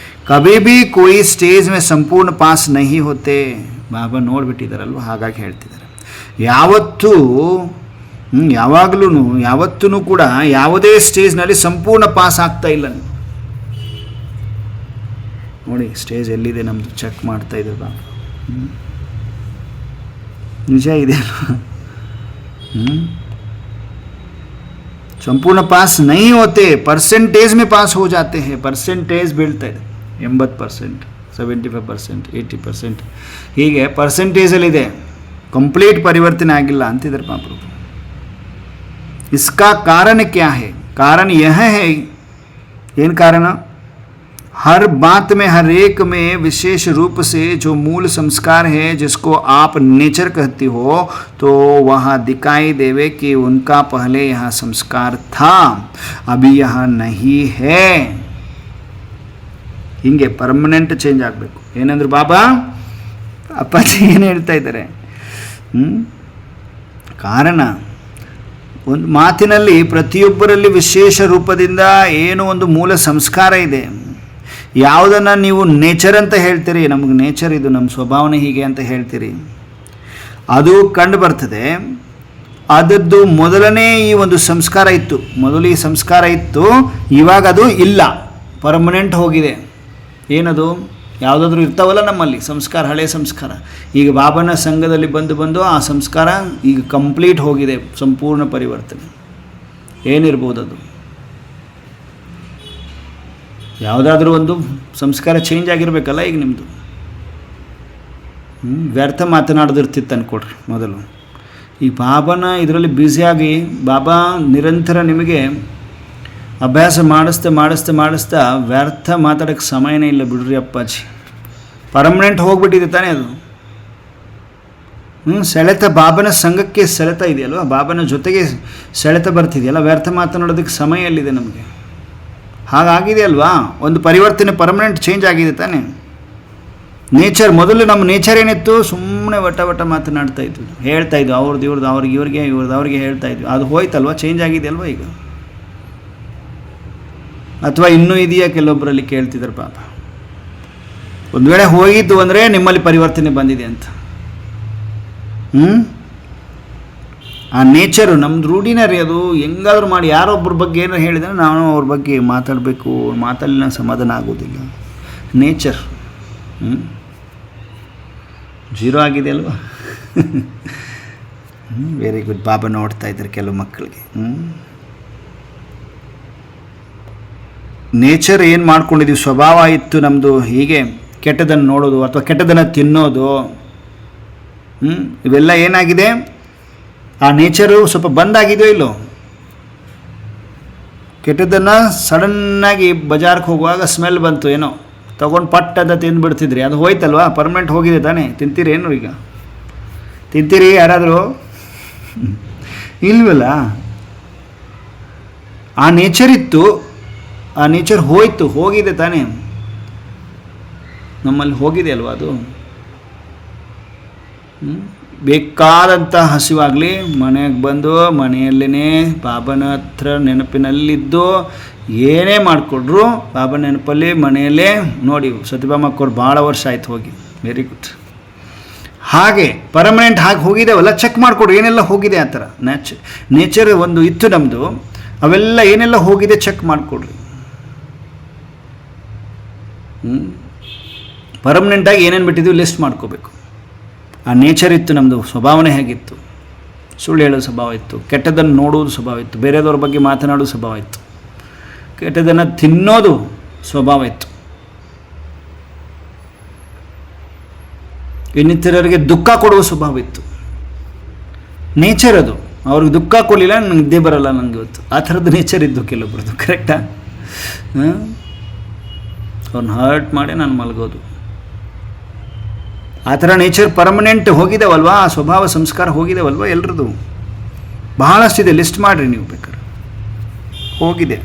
ಕಭಿ ಭೀ ಕೋಯಿ ಸ್ಟೇಜ್ ಮೇ ಸಂಪೂರ್ಣ ಪಾಸ್ ನಹಿ ಹೋತೆ. ಬಾಬಾ ನೋಡಿಬಿಟ್ಟಿದ್ದಾರಲ್ವ, ಹಾಗಾಗಿ ಹೇಳ್ತಿದ್ದಾರೆ. ಯಾವತ್ತೂ ಕೂಡ ಯಾವುದೇ ಸ್ಟೇಜ್ನಲ್ಲಿ ಸಂಪೂರ್ಣ ಪಾಸ್ ಆಗ್ತಾ ಇಲ್ಲ. ನೋಡಿ ಸ್ಟೇಜ್ ಎಲ್ಲಿದೆ ನಮ್ಮದು ಚೆಕ್ ಮಾಡ್ತಾ ಇದ್ದಾರೆ ಬಾಬಾ. ನಿಜ ಇದೆ ಅಲ್ವಾ? ಸಂಪೂರ್ಣ ಪಾಸ್ ನಹಿ ಹೋತೆ, ಪರ್ಸೆಂಟೇಜ್ ಮೇ ಪಾಸ್ ಹೋ ಜಾತೆ ಹೇ. ಪರ್ಸೆಂಟೇಜ್ ಬೀಳ್ತಾ ಇದೆ, 80%, 75%, 80%, ಹೀಗೆ ಪರ್ಸೆಂಟೇಜಲ್ಲಿದೆ. ಕಂಪ್ಲೀಟ್ ಪರಿವರ್ತನೆ ಆಗಿಲ್ಲ ಅಂತಿದ್ದಾರೆ ಮಹಾಪ್ರಭು. इसका कारण क्या है? कारण यह है, ಏನು ಕಾರಣ? हर बात में, हर एक में विशेष रूप से जो मूल संस्कार है जिसको आप नेचर कहती हो, तो वहाँ दिखाई देवे कि उनका पहले यहाँ संस्कार था, अभी यहाँ नहीं है. ಹಿಂಗೆ ಪರ್ಮನೆಂಟ್ ಚೇಂಜ್ ಆಗಬೇಕು. ಏನಂದ್ರು ಬಾಬಾ ಅಪ್ಪಾಜಿ ಏನು ಹೇಳ್ತಾ ಇದ್ದಾರೆ? ಕಾರಣ ಒಂದು ಮಾತಿನಲ್ಲಿ ಪ್ರತಿಯೊಬ್ಬರಲ್ಲಿ ವಿಶೇಷ ರೂಪದಿಂದ ಏನೋ ಒಂದು ಮೂಲ ಸಂಸ್ಕಾರ ಇದೆ. ಯಾವುದನ್ನು ನೀವು ನೇಚರ್ ಅಂತ ಹೇಳ್ತೀರಿ, ನಮಗೆ ನೇಚರ್ ಇದು, ನಮ್ಮ ಸ್ವಭಾವನೆ ಹೀಗೆ ಅಂತ ಹೇಳ್ತೀರಿ, ಅದು ಕಂಡು ಬರ್ತದೆ. ಅದದ್ದು ಮೊದಲನೇ ಈ ಒಂದು ಸಂಸ್ಕಾರ ಇತ್ತು, ಮೊದಲು ಈ ಸಂಸ್ಕಾರ ಇತ್ತು, ಇವಾಗ ಅದು ಇಲ್ಲ, ಪರ್ಮನೆಂಟ್ ಹೋಗಿದೆ. ಏನದು? ಯಾವುದಾದ್ರೂ ಇರ್ತಾವಲ್ಲ ನಮ್ಮಲ್ಲಿ ಸಂಸ್ಕಾರ, ಹಳೆಯ ಸಂಸ್ಕಾರ, ಈಗ ಬಾಬನ ಸಂಘದಲ್ಲಿ ಬಂದು ಆ ಸಂಸ್ಕಾರ ಈಗ ಕಂಪ್ಲೀಟ್ ಹೋಗಿದೆ, ಸಂಪೂರ್ಣ ಪರಿವರ್ತನೆ. ಏನಿರ್ಬೋದು ಅದು? ಯಾವುದಾದ್ರೂ ಒಂದು ಸಂಸ್ಕಾರ ಚೇಂಜ್ ಆಗಿರಬೇಕಲ್ಲ ಈಗ ನಿಮ್ಮದು. ವ್ಯರ್ಥ ಮಾತನಾಡೋದಿರ್ತಿತ್ತು ಅಂದ್ಕೊಡ್ರಿ ಮೊದಲು. ಈ ಬಾಬನ ಇದರಲ್ಲಿ ಬ್ಯುಸಿಯಾಗಿ ಬಾಬಾ ನಿರಂತರ ನಿಮಗೆ ಅಭ್ಯಾಸ ಮಾಡಿಸ್ತಾ ವ್ಯರ್ಥ ಮಾತಾಡೋಕ್ಕೆ ಸಮಯನೇ ಇಲ್ಲ ಬಿಡ್ರಿ ಅಪ್ಪಾಜಿ. ಪರ್ಮನೆಂಟ್ ಹೋಗ್ಬಿಟ್ಟಿದೆ ತಾನೇ ಅದು. ಸೆಳೆತ, ಬಾಬನ ಸಂಘಕ್ಕೆ ಸೆಳೆತ ಇದೆಯಲ್ವ, ಬಾಬನ ಜೊತೆಗೆ ಸೆಳೆತ ಬರ್ತಿದೆಯಲ್ಲ, ವ್ಯರ್ಥ ಮಾತನಾಡೋದಕ್ಕೆ ಸಮಯ ಎಲ್ಲಿದೆ ನಮಗೆ? ಹಾಗಾಗಿದೆ ಅಲ್ವಾ? ಒಂದು ಪರಿವರ್ತನೆ, ಪರ್ಮನೆಂಟ್ ಚೇಂಜ್ ಆಗಿದೆ ತಾನೇ. ನೇಚರ್, ಮೊದಲು ನಮ್ಮ ನೇಚರ್ ಏನಿತ್ತು? ಸುಮ್ಮನೆ ವಟ ಮಾತನಾಡ್ತಾ ಇದ್ವಿ, ಹೇಳ್ತಾ ಇದ್ವಿ, ಇವ್ರದ್ದು ಅವ್ರಿಗೆ ಹೇಳ್ತಾ ಇದ್ವಿ. ಅದು ಹೋಯ್ತಲ್ವ, ಚೇಂಜ್ ಆಗಿದೆ ಅಲ್ವ ಈಗ? ಅಥವಾ ಇನ್ನೂ ಇದೆಯಾ ಕೆಲವೊಬ್ಬರಲ್ಲಿ ಕೇಳ್ತಿದ್ದಾರೆ ಪಾಪ. ಒಂದು ವೇಳೆ ಹೋಗಿದ್ದು ಅಂದರೆ ನಿಮ್ಮಲ್ಲಿ ಪರಿವರ್ತನೆ ಬಂದಿದೆ ಅಂತ. ಆ ನೇಚರು ನಮ್ಮದು ರೂಢಿನ ರೀ ಅದು. ಹೆಂಗಾದ್ರೂ ಮಾಡಿ ಯಾರೊಬ್ಬರ ಬಗ್ಗೆ ಏನೋ ಹೇಳಿದರೆ ನಾನು ಅವ್ರ ಬಗ್ಗೆ ಮಾತಾಡಬೇಕು, ಮಾತಲ್ಲಿನ ಸಮಾಧಾನ ಆಗೋದಿಲ್ಲ. ನೇಚರ್ ಜೀರೋ ಆಗಿದೆ ಅಲ್ವಾ? Very good. ಬಾಬಾ ನೋಡ್ತಾ ಇದ್ದಾರೆ ಕೆಲವು ಮಕ್ಕಳಿಗೆ. ನೇಚರ್ ಏನು ಮಾಡ್ಕೊಂಡಿದ್ದೀವಿ, ಸ್ವಭಾವ ಇತ್ತು ನಮ್ಮದು ಹೀಗೆ, ಕೆಟ್ಟದನ್ನು ನೋಡೋದು ಅಥವಾ ಕೆಟ್ಟದನ್ನು ತಿನ್ನೋದು, ಇವೆಲ್ಲ ಏನಾಗಿದೆ? ಆ ನೇಚರು ಸ್ವಲ್ಪ ಬಂದಾಗಿದೆಯೋ ಇಲ್ಲೋ? ಕೆಟ್ಟದನ್ನು ಸಡನ್ನಾಗಿ ಬಜಾರ್ಗೆ ಹೋಗುವಾಗ ಸ್ಮೆಲ್ ಬಂತು, ಏನೋ ತೊಗೊಂಡು ಪಟ್ಟದ ತಿಂದುಬಿಡ್ತಿದ್ರಿ, ಅದು ಹೋಯ್ತಲ್ವಾ? ಪರ್ಮನೆಂಟ್ ಹೋಗಿದೆ ತಾನೇ. ತಿಂತೀರಿ ಏನು ಈಗ? ತಿಂತೀರಿ ಯಾರಾದರೂ? ಇಲ್ವಲ್ಲ. ಆ ನೇಚರ್ ಇತ್ತು, ಆ ನೇಚರ್ ಹೋಗಿದೆ ತಾನೇ, ನಮ್ಮಲ್ಲಿ ಹೋಗಿದೆ ಅಲ್ವಾ ಅದು? ಬೇಕಾದಂಥ ಹಸಿವಾಗಲಿ ಮನೆಗೆ ಬಂದು ಮನೆಯಲ್ಲೇ ಬಾಬನ ಹತ್ರ ನೆನಪಿನಲ್ಲಿದ್ದು ಏನೇ ಮಾಡಿಕೊಡ್ರು ಬಾಬನ ನೆನಪಲ್ಲಿ ಮನೆಯಲ್ಲೇ. ನೋಡಿ ಸತ್ಯಭಾಮಕ್ಕವ್ರು ಭಾಳ ವರ್ಷ ಆಯ್ತು ಹೋಗಿ. Very good. ಹಾಗೆ ಪರ್ಮನೆಂಟ್ ಹಾಗೆ ಹೋಗಿದ್ದೇವಲ್ಲ, ಚೆಕ್ ಮಾಡಿಕೊಡ್ರಿ ಏನೆಲ್ಲ ಹೋಗಿದೆ ಆ ಥರ. ನೇಚರ್ ಒಂದು ಇತ್ತು ನಮ್ಮದು, ಅವೆಲ್ಲ ಏನೆಲ್ಲ ಹೋಗಿದೆ ಚೆಕ್ ಮಾಡಿಕೊಡ್ರಿ. ಪರ್ಮನೆಂಟಾಗಿ ಏನೇನು ಬಿಟ್ಟಿದ್ದೀವಿ ಲಿಸ್ಟ್ ಮಾಡ್ಕೋಬೇಕು. ಆ ನೇಚರ್ ಇತ್ತು ನಮ್ಮದು, ಸ್ವಭಾವನೆ ಹೇಗಿತ್ತು? ಸುಳ್ಳು ಹೇಳೋ ಸ್ವಭಾವ ಇತ್ತು, ಕೆಟ್ಟದನ್ನು ನೋಡುವುದು ಸ್ವಭಾವ ಇತ್ತು, ಬೇರೆಯವ್ರ ಬಗ್ಗೆ ಮಾತನಾಡೋದು ಸ್ವಭಾವ ಇತ್ತು, ಕೆಟ್ಟದನ್ನು ತಿನ್ನೋದು ಸ್ವಭಾವ ಇತ್ತು, ಇನ್ನಿತರರಿಗೆ ದುಃಖ ಕೊಡುವ ಸ್ವಭಾವ ಇತ್ತು. ನೇಚರ್ ಅದು. ಅವ್ರಿಗೆ ದುಃಖ ಕೊಡಲಿಲ್ಲ ನನಗೆ ನಿದ್ದೆ ಬರಲ್ಲ ನನಗೆ ಇವತ್ತು, ಆ ಥರದ್ದು ನೇಚರ್ ಇದ್ದು ಕೆಲವೊಬ್ರದ್ದು. ಕರೆಕ್ಟಾ? ಅವ್ರನ್ನ ಹರ್ಟ್ ಮಾಡಿ ನಾನು ಮಲಗೋದು, ಆ ಥರ ನೇಚರ್ ಪರ್ಮನೆಂಟ್ ಹೋಗಿದ್ದೇವಲ್ವಾ? ಆ ಸ್ವಭಾವ ಸಂಸ್ಕಾರ ಹೋಗಿದ್ದೇವಲ್ವ ಎಲ್ರದ್ದು? ಬಹಳಷ್ಟಿದೆ, ಲಿಸ್ಟ್ ಮಾಡಿರಿ ನೀವು ಬೇಕಾದ್ರೆ, ಹೋಗಿದೆ.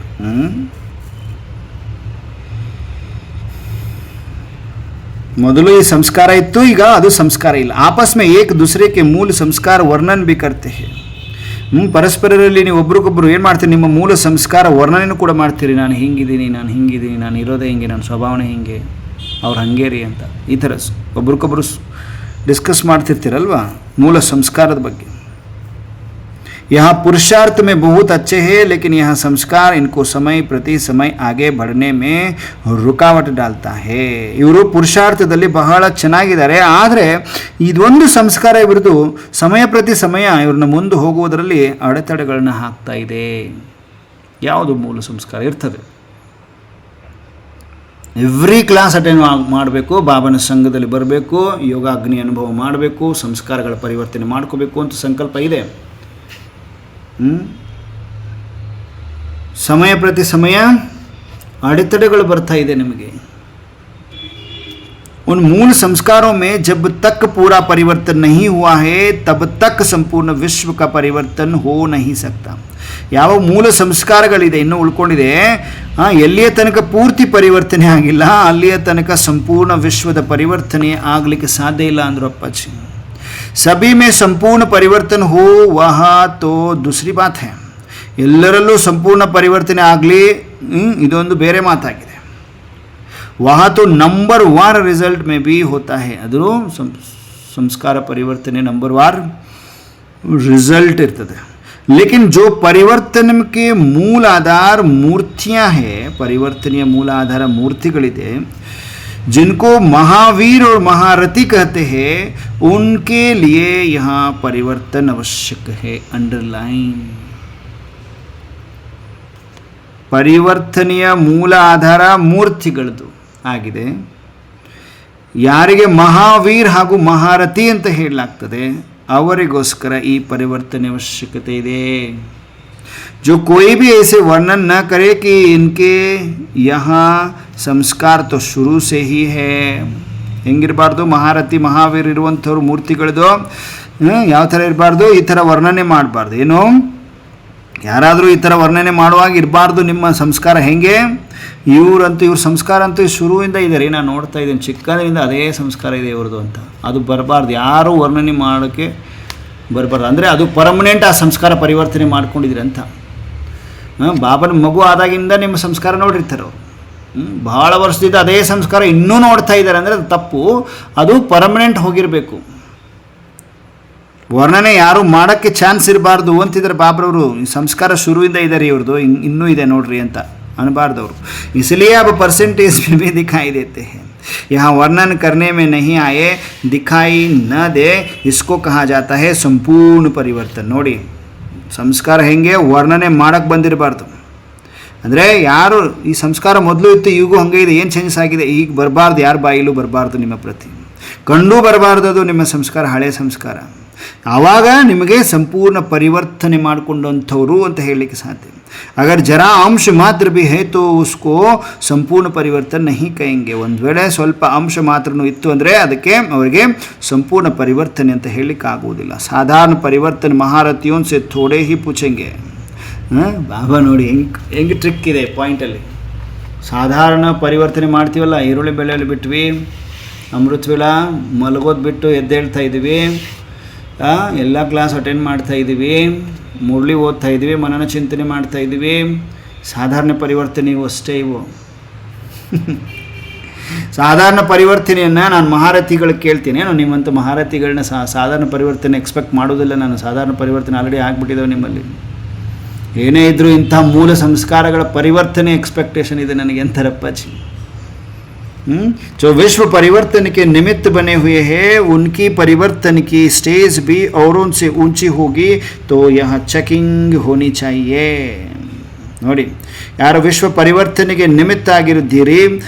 ಮೊದಲು ಈ ಸಂಸ್ಕಾರ ಇತ್ತು, ಈಗ ಅದು ಸಂಸ್ಕಾರ ಇಲ್ಲ. ಆಪಸ್ ಮೇ ಏಕ್ ದೂಸರೆ ಕೆ ಮೂಲ ಸಂಸ್ಕಾರ ವರ್ಣನ್ ಭಿ ಕರ್ತೆ ಹೈ. ಪರಸ್ಪರರಲ್ಲಿ ನೀವು ಒಬ್ರಿಗೊಬ್ರು ಏನು ಮಾಡ್ತೀರಿ? ನಿಮ್ಮ ಮೂಲ ಸಂಸ್ಕಾರ ವರ್ಣನೆಯೂ ಕೂಡ ಮಾಡ್ತೀರಿ. ನಾನು ಹಿಂಗಿದ್ದೀನಿ, ನಾನು ಇರೋದೇ ಹಿಂಗೆ, ನನ್ನ ಸ್ವಭಾವನೆ ಹಿಂಗೆ, ಅವ್ರು ಹಂಗೆ ರೀ ಅಂತ. ಈ ಥರ ಒಬ್ರಿಗೊಬ್ರು ಡಿಸ್ಕಸ್ ಮಾಡ್ತಿರ್ತೀರಲ್ವ ಮೂಲ ಸಂಸ್ಕಾರದ ಬಗ್ಗೆ. यहाँ पुरुषार्थ में बहुत अच्छे हैं, लेकिन यहाँ संस्कार इनको समय प्रति समय आगे बढ़ने में रुकावट डालता है. ಇವರು ಪುರುಷಾರ್ಥದಲ್ಲಿ ಬಹಳ ಚೆನ್ನಾಗಿದ್ದಾರೆ, ಆದರೆ ಇದೊಂದು ಸಂಸ್ಕಾರ ಇವ್ರದ್ದು ಸಮಯ ಪ್ರತಿ ಸಮಯ ಇವ್ರನ್ನ ಮುಂದೆ ಹೋಗುವುದರಲ್ಲಿ ಅಡೆತಡೆಗಳನ್ನ ಹಾಕ್ತಾ ಇದೆ. ಯಾವುದು ಮೂಲ ಸಂಸ್ಕಾರ ಇರ್ತದೆ, ಎವ್ರಿ ಕ್ಲಾಸ್ ಅಟೆಂಡ್ ಮಾಡಬೇಕು, ಬಾಬನ ಸಂಘದಲ್ಲಿ ಬರಬೇಕು, ಯೋಗಾಗ್ನಿ ಅನುಭವ ಮಾಡಬೇಕು, ಸಂಸ್ಕಾರಗಳ ಪರಿವರ್ತನೆ ಮಾಡ್ಕೋಬೇಕು ಅಂತ ಸಂಕಲ್ಪ ಇದೆ. ಸಮಯ ಪ್ರತಿ ಸಮಯ ಅಡೆತಡೆಗಳು ಬರ್ತಾ ಇದೆ ನಿಮಗೆ. उन मूल संस्कारों में जब तक पूरा परिवर्तन नहीं हुआ है तब तक संपूर्ण विश्व का परिवर्तन हो नहीं सकता. ಯಾವ ಮೂಲ ಸಂಸ್ಕಾರಗಳಿದೆ ಇನ್ನೂ ಉಳ್ಕೊಂಡಿದೆ, ಎಲ್ಲಿಯ ತನಕ ಪೂರ್ತಿ ಪರಿವರ್ತನೆ ಆಗಿಲ್ಲ ಅಲ್ಲಿಯ ತನಕ ಸಂಪೂರ್ಣ ವಿಶ್ವದ ಪರಿವರ್ತನೆ ಆಗಲಿಕ್ಕೆ ಸಾಧ್ಯ ಇಲ್ಲ ಅಂದರು ಅಪ್ಪಾಜಿ. ಸಭಿ ಮೇ ಸಂಪೂರ್ಣ ಪರಿವರ್ತನ ಹೋ ವಹ ತೋ ದೂಸರಿ ಬಾತ್ ಹೈ. ಎಲ್ಲರಲ್ಲೂ ಸಂಪೂರ್ಣ ಪರಿವರ್ತನೆ ಆಗಲಿ, ಇದೊಂದು ಬೇರೆ ಮಾತಾಗಿದೆ. वहाँ तो नंबर 1 रिजल्ट में भी होता है. ಅದು ಸಂಸ್ಕಾರ ಪರಿವರ್ತನೆ ನಂಬರ್ 1 रिजल्ट ಇರ್ತದೆ. लेकिन जो परिवर्तन के मूल आधार मूर्तियां हैं, परिवर्तनीय मूल आधार मूर्तिಗಳಿದೆ, जिनको महावीर और महारथी कहते हैं, उनके लिए यहाँ परिवर्तन आवश्यक है. अंडरलाइन. ಪರಿವರ್ತನೆಯ ಮೂಲ ಆಧಾರ ಮೂರ್ತಿಗಳದು ಆಗಿದೆ. ಯಾರಿಗೆ ಮಹಾವೀರ್ ಹಾಗೂ ಮಹಾರಥಿ ಅಂತ ಹೇಳಲಾಗ್ತದೆ ಅವರಿಗೋಸ್ಕರ ಈ ಪರಿವರ್ತನೆ ಅವಶ್ಯಕತೆ ಇದೆ. जो कोई भी ऐसे वर्णन न करे कि इनके यहाँ संस्कार तो शुरू से ही है. ಹೆಂಗಿರಬಾರ್ದು, ಮಹಾರಥಿ ಮಹಾವೀರ್ ಇರುವಂಥವ್ರು ಮೂರ್ತಿಗಳದು ಯಾವ ಥರ ಇರಬಾರ್ದು, ಈ ಥರ ವರ್ಣನೆ ಮಾಡಬಾರ್ದು. ಏನು, ಯಾರಾದರೂ ಈ ಥರ ವರ್ಣನೆ ಮಾಡುವಾಗ ಇರಬಾರ್ದು. ನಿಮ್ಮ ಸಂಸ್ಕಾರ ಹೆಂಗೆ, ಇವ್ರ ಸಂಸ್ಕಾರ ಅಂತೂ ಶುರುವಿಂದ ಇದ್ದಾರೆ, ನಾನು ನೋಡ್ತಾ ಇದ್ದೀನಿ ಚಿಕ್ಕಂದಿನಿಂದ ಅದೇ ಸಂಸ್ಕಾರ ಇದೆ ಇವ್ರದ್ದು ಅಂತ, ಅದು ಬರಬಾರ್ದು. ಯಾರೂ ವರ್ಣನೆ ಮಾಡೋಕ್ಕೆ ಬರಬಾರ್ದು. ಅಂದರೆ ಅದು ಪರ್ಮನೆಂಟ್ ಆ ಸಂಸ್ಕಾರ ಪರಿವರ್ತನೆ ಮಾಡ್ಕೊಂಡಿದ್ದೀರಿ ಅಂತ. ಬಾಬನ ಮಗು ಆದಾಗಿಂದ ನಿಮ್ಮ ಸಂಸ್ಕಾರ ನೋಡಿರ್ತಾರೆ ಅವರು. ಭಾಳ ವರ್ಷದಿಂದ ಅದೇ ಸಂಸ್ಕಾರ ಇನ್ನೂ ನೋಡ್ತಾ ಇದ್ದಾರೆ ಅಂದರೆ ಅದು ತಪ್ಪು, ಅದು ಪರ್ಮನೆಂಟ್ ಹೋಗಿರಬೇಕು. ವರ್ಣನೆ ಯಾರು ಮಾಡೋಕ್ಕೆ ಚಾನ್ಸ್ ಇರಬಾರ್ದು ಅಂತಿದ್ದಾರೆ ಬಾಬ್ರವರು. ಈ ಸಂಸ್ಕಾರ ಶುರುವಿಂದ ಇದ್ದಾರೆ ಇವ್ರದ್ದು, ಇನ್ನೂ ಇದೆ ನೋಡ್ರಿ ಅಂತ ಅನ್ಬಾರ್ದವರು. इसलिए अब परसेंटेज में भी दिखाई देते हैं. यहाँ वर्णन करने में नहीं आए, दिखाई न दे, इसको कहा जाता है संपूर्ण परिवर्तन. ನೋಡಿ, ಸಂಸ್ಕಾರ ಹೆಂಗೆ ವರ್ಣನೆ ಮಾಡೋಕ್ಕೆ ಬಂದಿರಬಾರ್ದು. ಅಂದರೆ ಯಾರು ಈ ಸಂಸ್ಕಾರ ಮೊದಲು ಇತ್ತು ಈಗೂ ಹಂಗೆ ಇದೆ, ಏನು ಚೇಂಜಸ್ ಆಗಿದೆ ಈಗ ಬರಬಾರ್ದು, ಯಾರ ಬಾಯಿಲೂ ಬರಬಾರ್ದು, ನಿಮ್ಮ ಪ್ರತಿ ಕಂಡು ಬರಬಾರ್ದು ಅದು ನಿಮ್ಮ ಸಂಸ್ಕಾರ, ಹಳೆಯ ಸಂಸ್ಕಾರ. ಆವಾಗ ನಿಮಗೆ ಸಂಪೂರ್ಣ ಪರಿವರ್ತನೆ ಮಾಡಿಕೊಂಡಂಥವ್ರು ಅಂತ ಹೇಳಲಿಕ್ಕೆ ಸಾಧ್ಯ. ಅಗರ್ ಜರಾ ಅಂಶ ಮಾತ್ರ ಭಿ ಹೇ ತೋ ಉಸ್ಕೋ ಸಂಪೂರ್ಣ ಪರಿವರ್ತನೆ ನಹಿ ಕಹೆಂಗೆ. ಒಂದು ವೇಳೆ ಸ್ವಲ್ಪ ಅಂಶ ಮಾತ್ರನೂ ಇತ್ತು ಅಂದರೆ ಅದಕ್ಕೆ ಅವರಿಗೆ ಸಂಪೂರ್ಣ ಪರಿವರ್ತನೆ ಅಂತ ಹೇಳಲಿಕ್ಕೆ ಆಗುವುದಿಲ್ಲ. ಸಾಧಾರಣ ಪರಿವರ್ತನೆ ಮಹಾರಥಿಯೋನ್ ಸೆ ಥೋಡೆ ಹಿ ಪೂಛೆಂಗೆ. ಬಾಬಾ ನೋಡಿ ಹೆಂಗೆ ಟ್ರಿಕ್ ಇದೆ ಪಾಯಿಂಟಲ್ಲಿ. ಸಾಧಾರಣ ಪರಿವರ್ತನೆ ಮಾಡ್ತೀವಲ್ಲ, ಈರುಳ್ಳಿ ಬೆಳೆಯಲ್ಲಿ ಬಿಟ್ವಿ, ಅಮೃತ ವೇಳ ಮಲಗೋದು ಬಿಟ್ಟು ಎದ್ದೇಳ್ತಾ ಇದ್ದೀವಿ, ಎಲ್ಲ ಕ್ಲಾಸ್ ಅಟೆಂಡ್ ಮಾಡ್ತಾ ಇದ್ದೀವಿ, ಮುರಳಿ ಓದ್ತಾ ಇದ್ದೀವಿ, ಮನನ ಚಿಂತನೆ ಮಾಡ್ತಾ ಇದ್ದೀವಿ. ಸಾಧಾರಣ ಪರಿವರ್ತನೆ ಇವು ಅಷ್ಟೇ. ಇವು ಸಾಧಾರಣ ಪರಿವರ್ತನೆಯನ್ನು ನಾನು ಮಹಾರಥಿಗಳಿಗೆ ಕೇಳ್ತೀನಿ. ನಾನು ನಿಮ್ಮಂಥ ಮಹಾರಥಿಗಳನ್ನ ಸಾಧಾರಣ ಪರಿವರ್ತನೆ ಎಕ್ಸ್ಪೆಕ್ಟ್ ಮಾಡೋದಿಲ್ಲ. ನಾನು ಸಾಧಾರಣ ಪರಿವರ್ತನೆ ಆಲ್ರೆಡಿ ಆಗಿಬಿಟ್ಟಿದ್ದಾವೆ ನಿಮ್ಮಲ್ಲಿ. ಏನೇ ಇದ್ದರೂ ಇಂಥ ಮೂಲ ಸಂಸ್ಕಾರಗಳ ಪರಿವರ್ತನೆ ಎಕ್ಸ್ಪೆಕ್ಟೇಷನ್ ಇದೆ ನನಗೆ ಅಂತಾರಪ್ಪಾಜಿ. जो विश्व परिवर्तन के निमित्त बने हुए हैं उनकी परिवर्तन की स्टेज भी औरों से ऊंची होगी, तो यहाँ ಚೆಕಿಂಗ್ होनी चाहिए. ನೋಡಿ, ಯಾರು ವಿಶ್ವ ಪರಿವರ್ತನೆಗೆ ನಿಮಿತ್ತ ಆಗಿರುತ್ತೀರಿ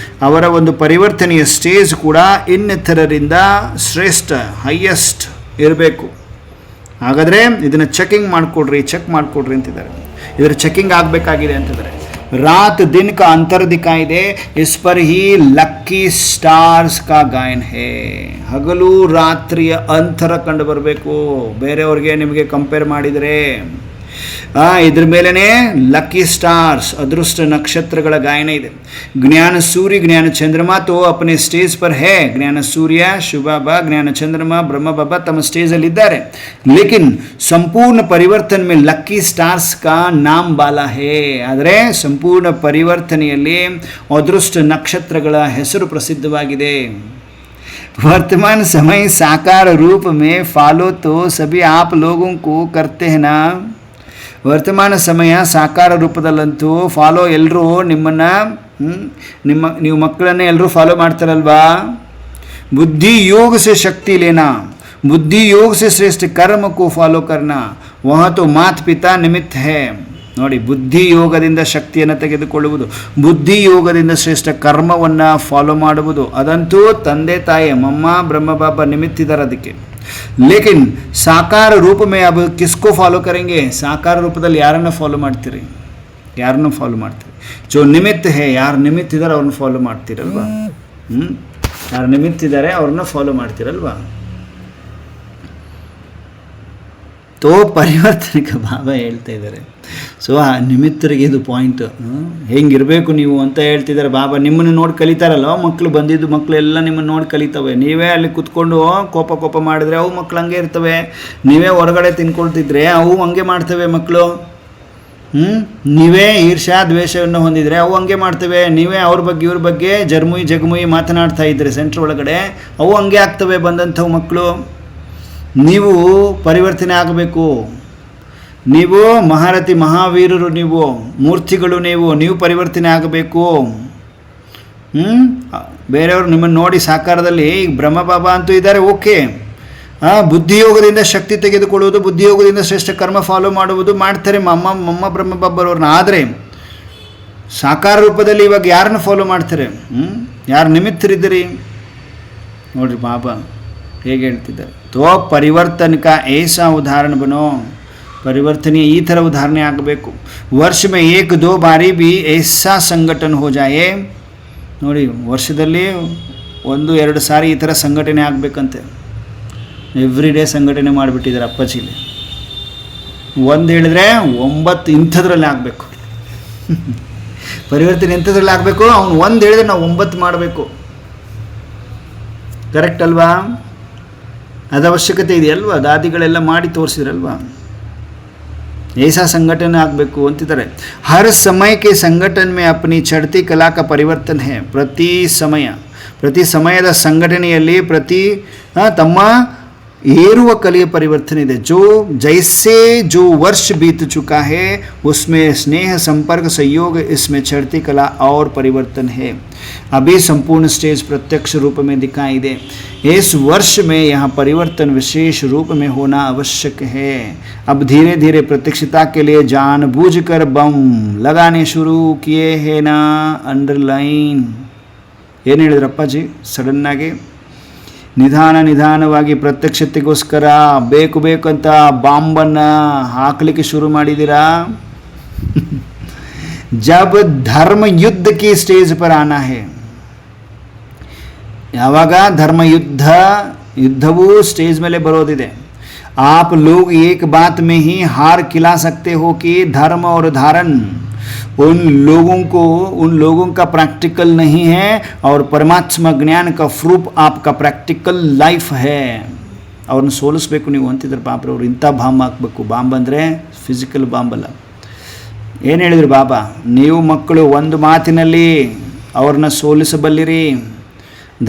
ಅವರ ಒಂದು ಪರಿವರ್ತನೆಯ ಸ್ಟೇಜ್ ಕೂಡ ಇನ್ನಿತರರಿಂದ ಶ್ರೇಷ್ಠ, ಹೈಯೆಸ್ಟ್ ಇರಬೇಕು. ಹಾಗಾದರೆ ಇದನ್ನು ಚೆಕ್ ಮಾಡಿಕೊಡ್ರಿ ಅಂತಿದ್ದಾರೆ. ಇದರ ಚೆಕಿಂಗ್ ಆಗಬೇಕಾಗಿದೆ ಅಂತಿದ್ದಾರೆ. रात दिन का अंतर दिखाई दे, इस पर ही लक्की स्टार्स का गायन है. ಹಗಲು ರಾತ್ರಿಯ ಅಂತರ ಕಂಡು ಬರಬೇಕು. ಬೇರೆಯವ್ರಿಗೆ ನಿಮಗೆ ಕಂಪೇರ್ ಮಾಡಿದರೆ ಇದ್ರ ಮೇಲೇ ಲಕ್ಕಿ ಸ್ಟಾರ್ಸ್, ಅದೃಷ್ಟ ನಕ್ಷತ್ರಗಳ ಗಾಯನ ಇದೆ. ಜ್ಞಾನ ಸೂರ್ಯ ಜ್ಞಾನ ಚಂದ್ರಮಾ ತೋ ಅಪನೆ ಸ್ಟೇಜ್ ಪರ್ ಹೇ. ಜ್ಞಾನ ಸೂರ್ಯ ಶಿವಬಾಬಾ, ಜ್ಞಾನ ಚಂದ್ರಮಾ ಬ್ರಹ್ಮ ಬಾಬಾ ತಮ್ಮ ಸ್ಟೇಜಲ್ಲಿದ್ದಾರೆ. ಲೇಕಿನ್ ಸಂಪೂರ್ಣ ಪರಿವರ್ತನೆ ಮೇಲೆ ಲಕ್ಕಿ ಸ್ಟಾರ್ಸ್ ಕಾ ನಾಮ್ ಬಾಲಾ ಹೇ. ಆದರೆ ಸಂಪೂರ್ಣ ಪರಿವರ್ತನೆಯಲ್ಲಿ ಅದೃಷ್ಟ ನಕ್ಷತ್ರಗಳ ಹೆಸರು ಪ್ರಸಿದ್ಧವಾಗಿದೆ. वर्तमान समय साकार रूप में फॉलो तो सभी आप लोगों को करते हैं ना. ವರ್ತಮಾನ ಸಮಯ ಸಾಕಾರ ರೂಪದಲ್ಲಂತೂ ಫಾಲೋ ಎಲ್ಲರೂ ನಿಮ್ಮನ್ನು ನೀವು ಮಕ್ಕಳನ್ನೇ ಎಲ್ಲರೂ ಫಾಲೋ ಮಾಡ್ತಾರಲ್ವಾ. बुद्धि योग से शक्ति लेना, बुद्धि योग से श्रेष्ठ कर्म को फॉलो करना, वह तो माता पिता निमित्त है. ನೋಡಿ, ಬುದ್ಧಿಯೋಗದಿಂದ ಶಕ್ತಿಯನ್ನು ತೆಗೆದುಕೊಳ್ಳುವುದು, ಬುದ್ಧಿಯೋಗದಿಂದ ಶ್ರೇಷ್ಠ ಕರ್ಮವನ್ನು ಫಾಲೋ ಮಾಡುವುದು, ಅದಂತೂ ತಂದೆ ತಾಯಿ ಮಮ್ಮ ಬ್ರಹ್ಮ ಬಾಬಾ ನಿಮಿತ್ತಿದ್ದಾರೆ ಅದಕ್ಕೆ. ಲೇಕಿನ್ ಸಾಕಾರ ರೂಪ ಮೇ ಅಬ್ ಕಿಸ್ಕೋ ಫಾಲೋ ಕರೆಂಗೆ? ಸಾಕಾರ ರೂಪದಲ್ಲಿ ಯಾರನ್ನು ಫಾಲೋ ಮಾಡ್ತೀರಿ? ಯಾರನ್ನು ಫಾಲೋ ಮಾಡ್ತೀರಿ? ಜೋ ನಿಮಿತ್ತ ಹೇ, ಯಾರು ನಿಮಿತ್ತಿದ್ದಾರೆ ಅವ್ರನ್ನ ಫಾಲೋ ಮಾಡ್ತೀರಲ್ವಾ? ಯಾರು ನಿಮಿತ್ತಿದ್ದಾರೆ ಅವ್ರನ್ನ ಫಾಲೋ ಮಾಡ್ತೀರಲ್ವಾ? ತೋ ಪರಿವರ್ತನಿಕ ಬಾಬಾ ಹೇಳ್ತಾ ಇದ್ದಾರೆ. ಸೊ ಆ ನಿಮಿತ್ತರಿಗೆ ಇದು ಪಾಯಿಂಟ್, ಹೆಂಗಿರಬೇಕು ನೀವು ಅಂತ ಹೇಳ್ತಿದ್ದಾರೆ ಬಾಬಾ. ನಿಮ್ಮನ್ನು ನೋಡಿ ಕಲಿತಾರಲ್ಲ ಮಕ್ಕಳು, ಬಂದಿದ್ದು ಮಕ್ಕಳು ಎಲ್ಲ ನಿಮ್ಮನ್ನು ನೋಡಿ ಕಲಿತವೆ. ನೀವೇ ಅಲ್ಲಿ ಕುತ್ಕೊಂಡು ಕೋಪ ಮಾಡಿದ್ರೆ ಅವು ಮಕ್ಕಳು ಹಂಗೆ ಇರ್ತವೆ. ನೀವೇ ಹೊರಗಡೆ ತಿನ್ಕೊಳ್ತಿದ್ರೆ ಅವು ಹಂಗೆ ಮಾಡ್ತವೆ ಮಕ್ಕಳು. ನೀವೇ ಈರ್ಷ್ಯಾ ದ್ವೇಷವನ್ನು ಹೊಂದಿದರೆ ಅವು ಹಂಗೆ ಮಾಡ್ತವೆ. ನೀವೇ ಅವ್ರ ಬಗ್ಗೆ ಇವ್ರ ಬಗ್ಗೆ ಜಗಮುಯಿ ಮಾತನಾಡ್ತಾ ಇದ್ದರೆ ಸೆಂಟ್ರ್ ಒಳಗಡೆ, ಅವು ಹಂಗೆ ಆಗ್ತವೆ ಬಂದಂಥವು ಮಕ್ಕಳು. ನೀವು ಪರಿವರ್ತನೆ ಆಗಬೇಕು. ನೀವು ಮಹಾರಥಿ ಮಹಾವೀರರು, ನೀವು ಮೂರ್ತಿಗಳು, ನೀವು ಪರಿವರ್ತನೆ ಆಗಬೇಕು. ಬೇರೆಯವರು ನಿಮ್ಮನ್ನು ನೋಡಿ ಸಾಕಾರದಲ್ಲಿ ಈಗ ಬ್ರಹ್ಮಬಾಬಾ ಅಂತೂ ಇದ್ದಾರೆ, ಓಕೆ. ಬುದ್ಧಿಯೋಗದಿಂದ ಶಕ್ತಿ ತೆಗೆದುಕೊಳ್ಳುವುದು, ಬುದ್ಧಿಯೋಗದಿಂದ ಶ್ರೇಷ್ಠ ಕರ್ಮ ಫಾಲೋ ಮಾಡುವುದು ಮಾಡ್ತಾರೆ ಮಮ್ಮ ಬ್ರಹ್ಮಬಾಬರವ್ರನ್ನ. ಆದರೆ ಸಾಕಾರ ರೂಪದಲ್ಲಿ ಇವಾಗ ಯಾರನ್ನು ಫಾಲೋ ಮಾಡ್ತಾರೆ? ಯಾರು ನಿಮಿತ್ತರಿದ್ದೀರಿ ನೋಡ್ರಿ ಬಾಬಾ ಹೇಗೆ ಹೇಳ್ತಿದ್ದಾರೆ. ತೋ ಪರಿವರ್ತನಕ ಏಸಾ ಉದಾಹರಣ ಬನೋ, ಪರಿವರ್ತನೆ ಈ ಥರ ಉದಾಹರಣೆ ಆಗಬೇಕು. ವರ್ಷ ಮೇ 1-2 ಬಾರಿ ಬಿ ಏಸಾ ಸಂಘಟನೆ ಹೋ ಜಾಯೆ. ನೋಡಿ, ವರ್ಷದಲ್ಲಿ 1-2 ಸಾರಿ ಈ ಥರ ಸಂಘಟನೆ ಆಗಬೇಕಂತೆ. ಎವ್ರಿ ಡೇ ಸಂಘಟನೆ ಮಾಡಿಬಿಟ್ಟಿದ್ದಾರೆ ಅಪ್ಪಾಜಿಲಿ. 1 ಹೇಳಿದ್ರೆ 9 ಇಂಥದ್ರಲ್ಲಿ ಆಗಬೇಕು. ಪರಿವರ್ತನೆ ಎಂಥದ್ರಲ್ಲಿ ಆಗಬೇಕು? ಅವನು 1 ಹೇಳಿದ್ರೆ ನಾವು 9 ಮಾಡಬೇಕು. ಕರೆಕ್ಟ್ ಅಲ್ವಾ? ಅದು ಅವಶ್ಯಕತೆ ಇದೆಯಲ್ವಾ? ದಾದಿಗಳೆಲ್ಲ ಮಾಡಿ ತೋರಿಸಿದ್ರಲ್ವಾ? ऐसा संगठन ಆಗಬೇಕು ಅಂತಿದ್ದಾರೆ. ಹರ್ ಸಮಯಕ್ಕೆ ಸಂಘಟನೆ ಮೇ ಅಪ್ನಿ ಚಡ್ತಿ ಕಲಾ ಕಾ ಪರಿವರ್ತನ ಹೈ. ಪ್ರತಿ ಸಮಯದ ಸಂಘಟನೆಯಲ್ಲಿ ತಮ್ಮ ಏರುವ ಕಲೆಯ ಪರಿವರ್ತನೆ ಇದೆ. ಜೋ ವರ್ಷ बीत चुका है उसमें स्नेह संपर्क सहयोग इसमें चढ़ती कला और परिवर्तन है. अभी संपूर्ण स्टेज प्रत्यक्ष रूप में दिखाई दे. इस वर्ष में यहाँ परिवर्तन विशेष रूप में होना आवश्यक है. अब धीरे धीरे प्रत्यक्षता के लिए जानबूझकर बम लगाने शुरू किए हैं ना. अंडरलाइन ಏನು ಹೇಳಿದ್ರಪ್ಪಾಜಿ ಸಡನ್ನಾಗಿ? ನಿಧಾನವಾಗಿ ಪ್ರತ್ಯಕ್ಷತೆಗೋಸ್ಕರ ಬೇಕು ಅಂತ ಬಾಂಬನ್ನು ಹಾಕಲಿಕ್ಕೆ ಶುರು ಮಾಡಿದ್ದೀರಾ. ಜಬ್ ಧರ್ಮ ಯುದ್ಧ ಕಿ ಸ್ಟೇಜ್ ಪರ್ ಆನಾ ಹೈ. ಯಾವಾಗ ಯುದ್ಧವು ಸ್ಟೇಜ್ ಮೇಲೆ ಬರೋದಿದೆ. आप लोग एक बात में ही हार खिला सकते हो कि धर्म और धारण उन लोगों का प्रैक्टिकल नहीं है और परमात्मा ज्ञान का प्रूफ आपका प्रैक्टिकल लाइफ है. ಅವ್ರನ್ನ ಸೋಲಿಸ್ಬೇಕು ನೀವು ಅಂತಿದ್ರು ಬಾಬ್ರವ್ರು. ಇಂಥ ಬಾಂಬ್ ಹಾಕಬೇಕು. ಬಾಂಬ್ ಅಂದರೆ ಫಿಸಿಕಲ್ ಬಾಂಬ್ ಅಲ್ಲ. ಏನು ಹೇಳಿದ್ರು ಬಾಬಾ? ನೀವು ಮಕ್ಕಳು ಒಂದು ಮಾತಿನಲ್ಲಿ ಅವ್ರನ್ನ ಸೋಲಿಸಬಲ್ಲಿರಿ.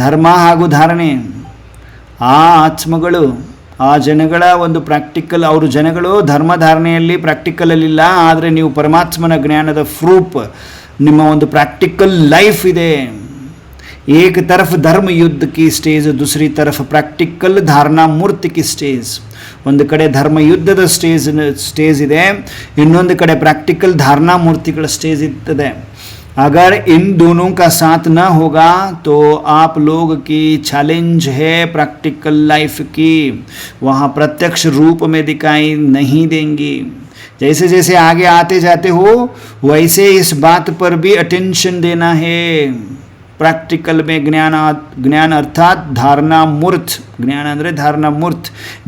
ಧರ್ಮ ಹಾಗೂ ಧಾರಣೆ, ಆ ಆತ್ಮಗಳು, ಆ ಜನಗಳ ಒಂದು ಪ್ರಾಕ್ಟಿಕಲ್, ಅವರು ಜನಗಳು ಧರ್ಮಧಾರಣೆಯಲ್ಲಿ ಪ್ರಾಕ್ಟಿಕಲಲ್ಲಿಲ್ಲ. ಆದರೆ ನೀವು ಪರಮಾತ್ಮನ ಜ್ಞಾನದ ಪ್ರೂಫ್, ನಿಮ್ಮ ಒಂದು ಪ್ರಾಕ್ಟಿಕಲ್ ಲೈಫ್ ಇದೆ. ಏಕ ತರಫ್ ಧರ್ಮ ಯುದ್ಧ ಕಿ ಸ್ಟೇಜ್, ದೂಸರಿ ತರಫ್ ಪ್ರಾಕ್ಟಿಕಲ್ ಧಾರಣಾ ಮೂರ್ತಿ ಕಿ ಸ್ಟೇಜ್. ಒಂದು ಕಡೆ ಧರ್ಮ ಯುದ್ಧದ ಸ್ಟೇಜ್ ಇದೆ, ಇನ್ನೊಂದು ಕಡೆ ಪ್ರಾಕ್ಟಿಕಲ್ ಧಾರಣಾ ಮೂರ್ತಿಗಳ ಸ್ಟೇಜ್ ಇರ್ತದೆ. अगर इन दोनों का साथ न होगा तो आप लोग की चैलेंज है प्रैक्टिकल लाइफ की, वहाँ प्रत्यक्ष रूप में दिखाई नहीं देंगी. जैसे जैसे आगे आते जाते हो वैसे इस बात पर भी अटेंशन देना है. प्रैक्टिकल में ज्ञान अर्थात धारणा मूर्त. ज्ञान ಅಂದರೆ धारणा मूर्त,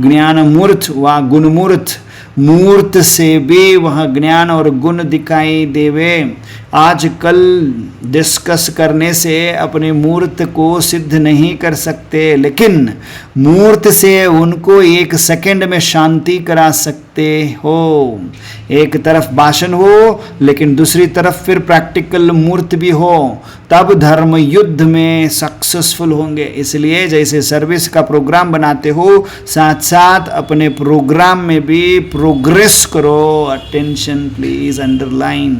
ज्ञान मूर्त व गुण मूर्त. मूर्त से भी वह ज्ञान और गुण दिखाई देवे. आजकल डिस्कस करने से अपने मूर्त को सिद्ध नहीं कर सकते, लेकिन मूर्त से उनको 1 सेकंड में शांति करा सकते हो. एक तरफ भाषण हो लेकिन दूसरी तरफ फिर प्रैक्टिकल मूर्त भी हो, तब धर्म युद्ध में सक्सेसफुल होंगे. इसलिए जैसे सर्विस का प्रोग्राम बनाते हो, साथ साथ अपने प्रोग्राम में भी प्रोग्रेस करो. Attention please, underline.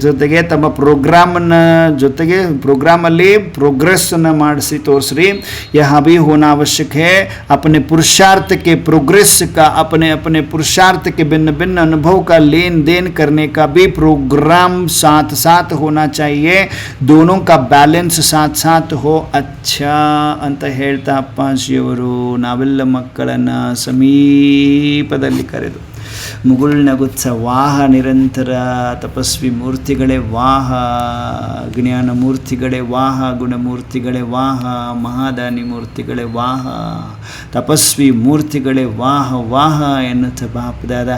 ಜೊತೆಗೆ ತಮ್ಮ ಪ್ರೋಗ್ರಾಮನ್ನು ಜೊತೆಗೆ ಪ್ರೋಗ್ರಾಮಲ್ಲಿ ಪ್ರೋಗ್ರೆಸ್ಸನ್ನು ಮಾಡಿಸಿ ತೋರಿಸ್ರಿ. यह भी होना आवश्यक है. अपने पुरुषार्थ के प्रोग्रेस का अपने अपने पुरुषार्थ के भिन्न भिन्न अनुभव का लेन देन करने का भी प्रोग्राम साथ साथ होना चाहिए. दोनों का बैलेंस साथ साथ हो. अच्छा ಅಂತ ಹೇಳ್ತಾ ಅಪ್ಪಾಜಿಯವರು ನಾವೆಲ್ಲ ಮಕ್ಕಳನ್ನು ಸಮೀಪದಲ್ಲಿ ಕರೆದು ಮುಗುಳ್ನಗುತ್ಸ ವಾಹ ನಿರಂತರ ತಪಸ್ವಿ ಮೂರ್ತಿಗಳೇ ವಾಹ, ಜ್ಞಾನ ಮೂರ್ತಿಗಳೇ ವಾಹ, ಗುಣಮೂರ್ತಿಗಳೇ ವಾಹ, ಮಹಾದಾನಿ ಮೂರ್ತಿಗಳೇ ವಾಹ, ತಪಸ್ವಿ ಮೂರ್ತಿಗಳೇ ವಾಹ ವಾಹ ಎನ್ನುತ್ತ ಬಾಪದಾದ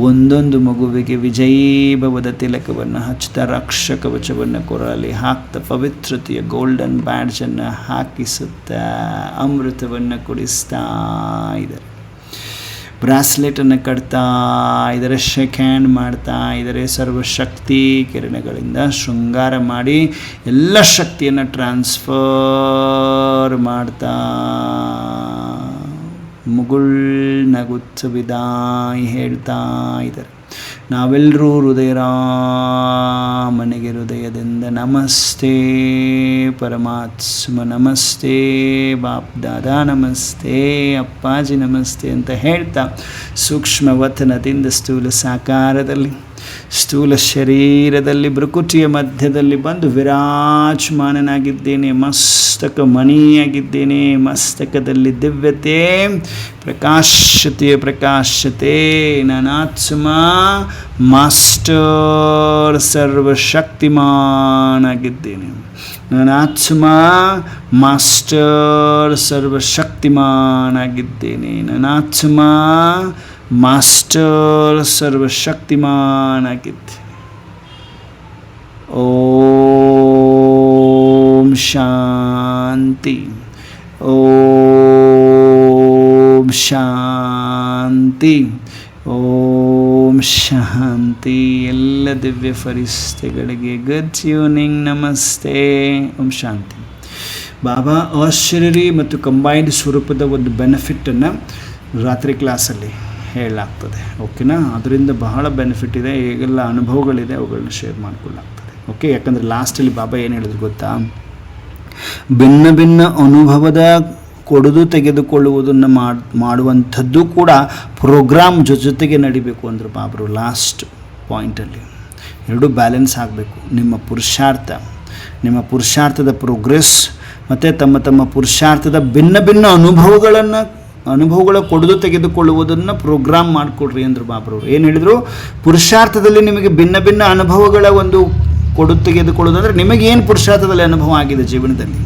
ಒಂದೊಂದು ಮಗುವಿಗೆ ವಿಜಯೀಭವದ ತಿಲಕವನ್ನು ಹಚ್ಚುತ್ತಾ ರಕ್ಷಕ ಕವಚವನ್ನು ಕೊರಲಿ ಹಾಕ್ತಾ ಪವಿತ್ರತೆಯ ಗೋಲ್ಡನ್ ಬ್ಯಾಡ್ಜನ್ನು ಹಾಕಿಸುತ್ತಾ ಅಮೃತವನ್ನು ಕುಡಿಸ್ತಾ ಇದ್ದಾರೆ. ಬ್ರಾಸ್ಲೆಟನ್ನು ಕಟ್ತಾ ಇದ್ದಾರೆ, ಶೇಕ್ ಹ್ಯಾಂಡ್ ಮಾಡ್ತಾ ಇದ್ದಾರೆ. ಸರ್ವಶಕ್ತಿ ಕಿರಣಗಳಿಂದ ಶೃಂಗಾರ ಮಾಡಿ ಎಲ್ಲ ಶಕ್ತಿಯನ್ನು ಟ್ರಾನ್ಸ್ಫರ್ ಮಾಡ್ತಾ ಮುಗುಳ್ನಗುತ್ತ ವಿದಾಯ ಹೇಳ್ತಾ ಇದ್ದಾರೆ. ನಾವೆಲ್ಲರೂ ಹೃದಯರಾಮನಿಗೆ ಹೃದಯದಿಂದ ನಮಸ್ತೆ ಪರಮಾತ್ಮ, ನಮಸ್ತೆ ಬಾಪ್ ದಾದಾ, ನಮಸ್ತೆ ಅಪ್ಪಾಜಿ, ನಮಸ್ತೆ ಅಂತ ಹೇಳ್ತಾ ಸೂಕ್ಷ್ಮ ವತನದಿಂದ ಸ್ಥೂಲ ಸಾಕಾರದಲ್ಲಿ ಸ್ಥೂಲ ಶರೀರದಲ್ಲಿ ಭೃಕುಟಿಯ ಮಧ್ಯದಲ್ಲಿ ಬಂದು ವಿರಾಜಮಾನನಾಗಿದ್ದೇನೆ. ಮಸ್ತಕ ಮಣಿಯಾಗಿದ್ದೇನೆ. ಮಸ್ತಕದಲ್ಲಿ ದಿವ್ಯತೆ ಪ್ರಕಾಶತೆ ನಾನಾತ್ಮ ಮಾಸ್ಟರ್ ಸರ್ವಶಕ್ತಿಮಾನಾಗಿದ್ದೇನೆ. ನಾನಾತ್ಮ ಮಾಸ್ಟರ್ ಸರ್ವಶಕ್ತಿಮಾನಾಗಿದ್ದೇನೆ. ನಾನಾತ್ಮ ಮಾಸ್ಟರ್ ಸರ್ವಶಕ್ತಿಮಾನಾಗಿದ್ದೇನೆ. ಓಂ ಶಾಂತಿ, ಓಂ ಶಾಂತಿ, ಓಂ ಶಾಂತಿ. ಎಲ್ಲ ದಿವ್ಯ ಫರಿಸ್ತೆಗಳಿಗೆ ಗುಡ್ ಟ್ಯೂನಿಂಗ್, ನಮಸ್ತೆ, ಓಂ ಶಾಂತಿ. ಬಾಬಾ ಆಶ್ಚರ್ಯ ಮತ್ತು ಕಂಬೈನ್ಡ್ ಸ್ವರೂಪದ ಒಂದು ಬೆನಿಫಿಟನ್ನು ರಾತ್ರಿ ಕ್ಲಾಸಲ್ಲಿ ಹೇಳಲಾಗ್ತದೆ. ಓಕೆನಾ? ಅದರಿಂದ ಬಹಳ ಬೆನಿಫಿಟ್ ಇದೆ, ಹೇಗೆಲ್ಲ ಅನುಭವಗಳಿದೆ ಅವುಗಳನ್ನ ಶೇರ್ ಮಾಡಿಕೊಳ್ಳಾಗ್ತದೆ. ಓಕೆ, ಯಾಕಂದರೆ ಲಾಸ್ಟಲ್ಲಿ ಬಾಬಾ ಏನು ಹೇಳಿದ್ರು ಗೊತ್ತಾ? ಭಿನ್ನ ಭಿನ್ನ ಅನುಭವದ ಕೊಡುದು ತೆಗೆದುಕೊಳ್ಳುವುದನ್ನು ಮಾಡುವಂಥದ್ದು ಕೂಡ ಪ್ರೋಗ್ರಾಮ್ ಜೊತೆಗೆ ನಡಿಬೇಕು ಅಂದರು ಬಾಬರು ಲಾಸ್ಟ್ ಪಾಯಿಂಟಲ್ಲಿ. ಎರಡೂ ಬ್ಯಾಲೆನ್ಸ್ ಆಗಬೇಕು. ನಿಮ್ಮ ಪುರುಷಾರ್ಥದ ಪ್ರೋಗ್ರೆಸ್ ಮತ್ತು ತಮ್ಮ ಪುರುಷಾರ್ಥದ ಭಿನ್ನ ಭಿನ್ನ ಅನುಭವಗಳ ಕೊಡುದು ತೆಗೆದುಕೊಳ್ಳುವುದನ್ನು ಪ್ರೋಗ್ರಾಮ್ ಮಾಡಿಕೊಡ್ರಿ ಅಂದರು ಬಾಬ್ರವರು. ಏನು ಹೇಳಿದರು? ಪುರುಷಾರ್ಥದಲ್ಲಿ ನಿಮಗೆ ಭಿನ್ನ ಭಿನ್ನ ಅನುಭವಗಳ ಒಂದು ಕೊಡುದು ತೆಗೆದುಕೊಳ್ಳೋದು ಅಂದರೆ ನಿಮಗೇನು ಪುರುಷಾರ್ಥದಲ್ಲಿ ಅನುಭವ ಆಗಿದೆ ಜೀವನದಲ್ಲಿ,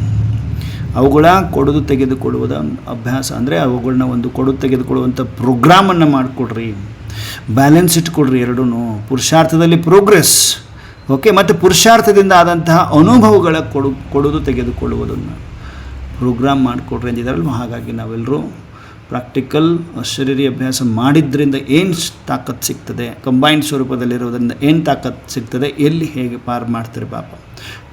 ಅವುಗಳ ಕೊಡುದು ತೆಗೆದುಕೊಳ್ಳುವುದ ಅಭ್ಯಾಸ ಅಂದರೆ ಅವುಗಳನ್ನ ಒಂದು ಕೊಡುದು ತೆಗೆದುಕೊಳ್ಳುವಂಥ ಪ್ರೋಗ್ರಾಮನ್ನು ಮಾಡಿಕೊಡ್ರಿ. ಬ್ಯಾಲೆನ್ಸ್ ಇಟ್ಕೊಡ್ರಿ ಎರಡೂ. ಪುರುಷಾರ್ಥದಲ್ಲಿ ಪ್ರೋಗ್ರೆಸ್, ಓಕೆ, ಮತ್ತು ಪುರುಷಾರ್ಥದಿಂದ ಆದಂತಹ ಅನುಭವಗಳ ಕೊಡುದು ತೆಗೆದುಕೊಳ್ಳುವುದನ್ನು ಪ್ರೋಗ್ರಾಮ್ ಮಾಡಿಕೊಡ್ರಿ ಅಂದಿದ್ದಾರಲ್ವ. ಹಾಗಾಗಿ ನಾವೆಲ್ಲರೂ ಪ್ರಾಕ್ಟಿಕಲ್ ಶರೀರಿ ಅಭ್ಯಾಸ ಮಾಡಿದ್ರಿಂದ ಏನು ತಾಕತ್ತು ಸಿಗ್ತದೆ, ಕಂಬೈನ್ಡ್ ಸ್ವರೂಪದಲ್ಲಿರೋದ್ರಿಂದ ಏನು ತಾಕತ್ತು ಸಿಗ್ತದೆ, ಎಲ್ಲಿ ಹೇಗೆ ಪಾರು ಮಾಡ್ತಾರೆ ಪಾಪ,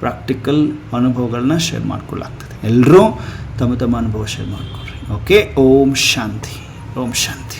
ಪ್ರಾಕ್ಟಿಕಲ್ ಅನುಭವಗಳನ್ನ ಶೇರ್ ಮಾಡ್ಕೊಳ್ಳಾಗ್ತದೆ. ಎಲ್ಲರೂ ತಮ್ಮ ಅನುಭವ ಶೇರ್ ಮಾಡಿಕೊಡ್ರಿ. ಓಕೆ, ಓಂ ಶಾಂತಿ, ಓಂ ಶಾಂತಿ.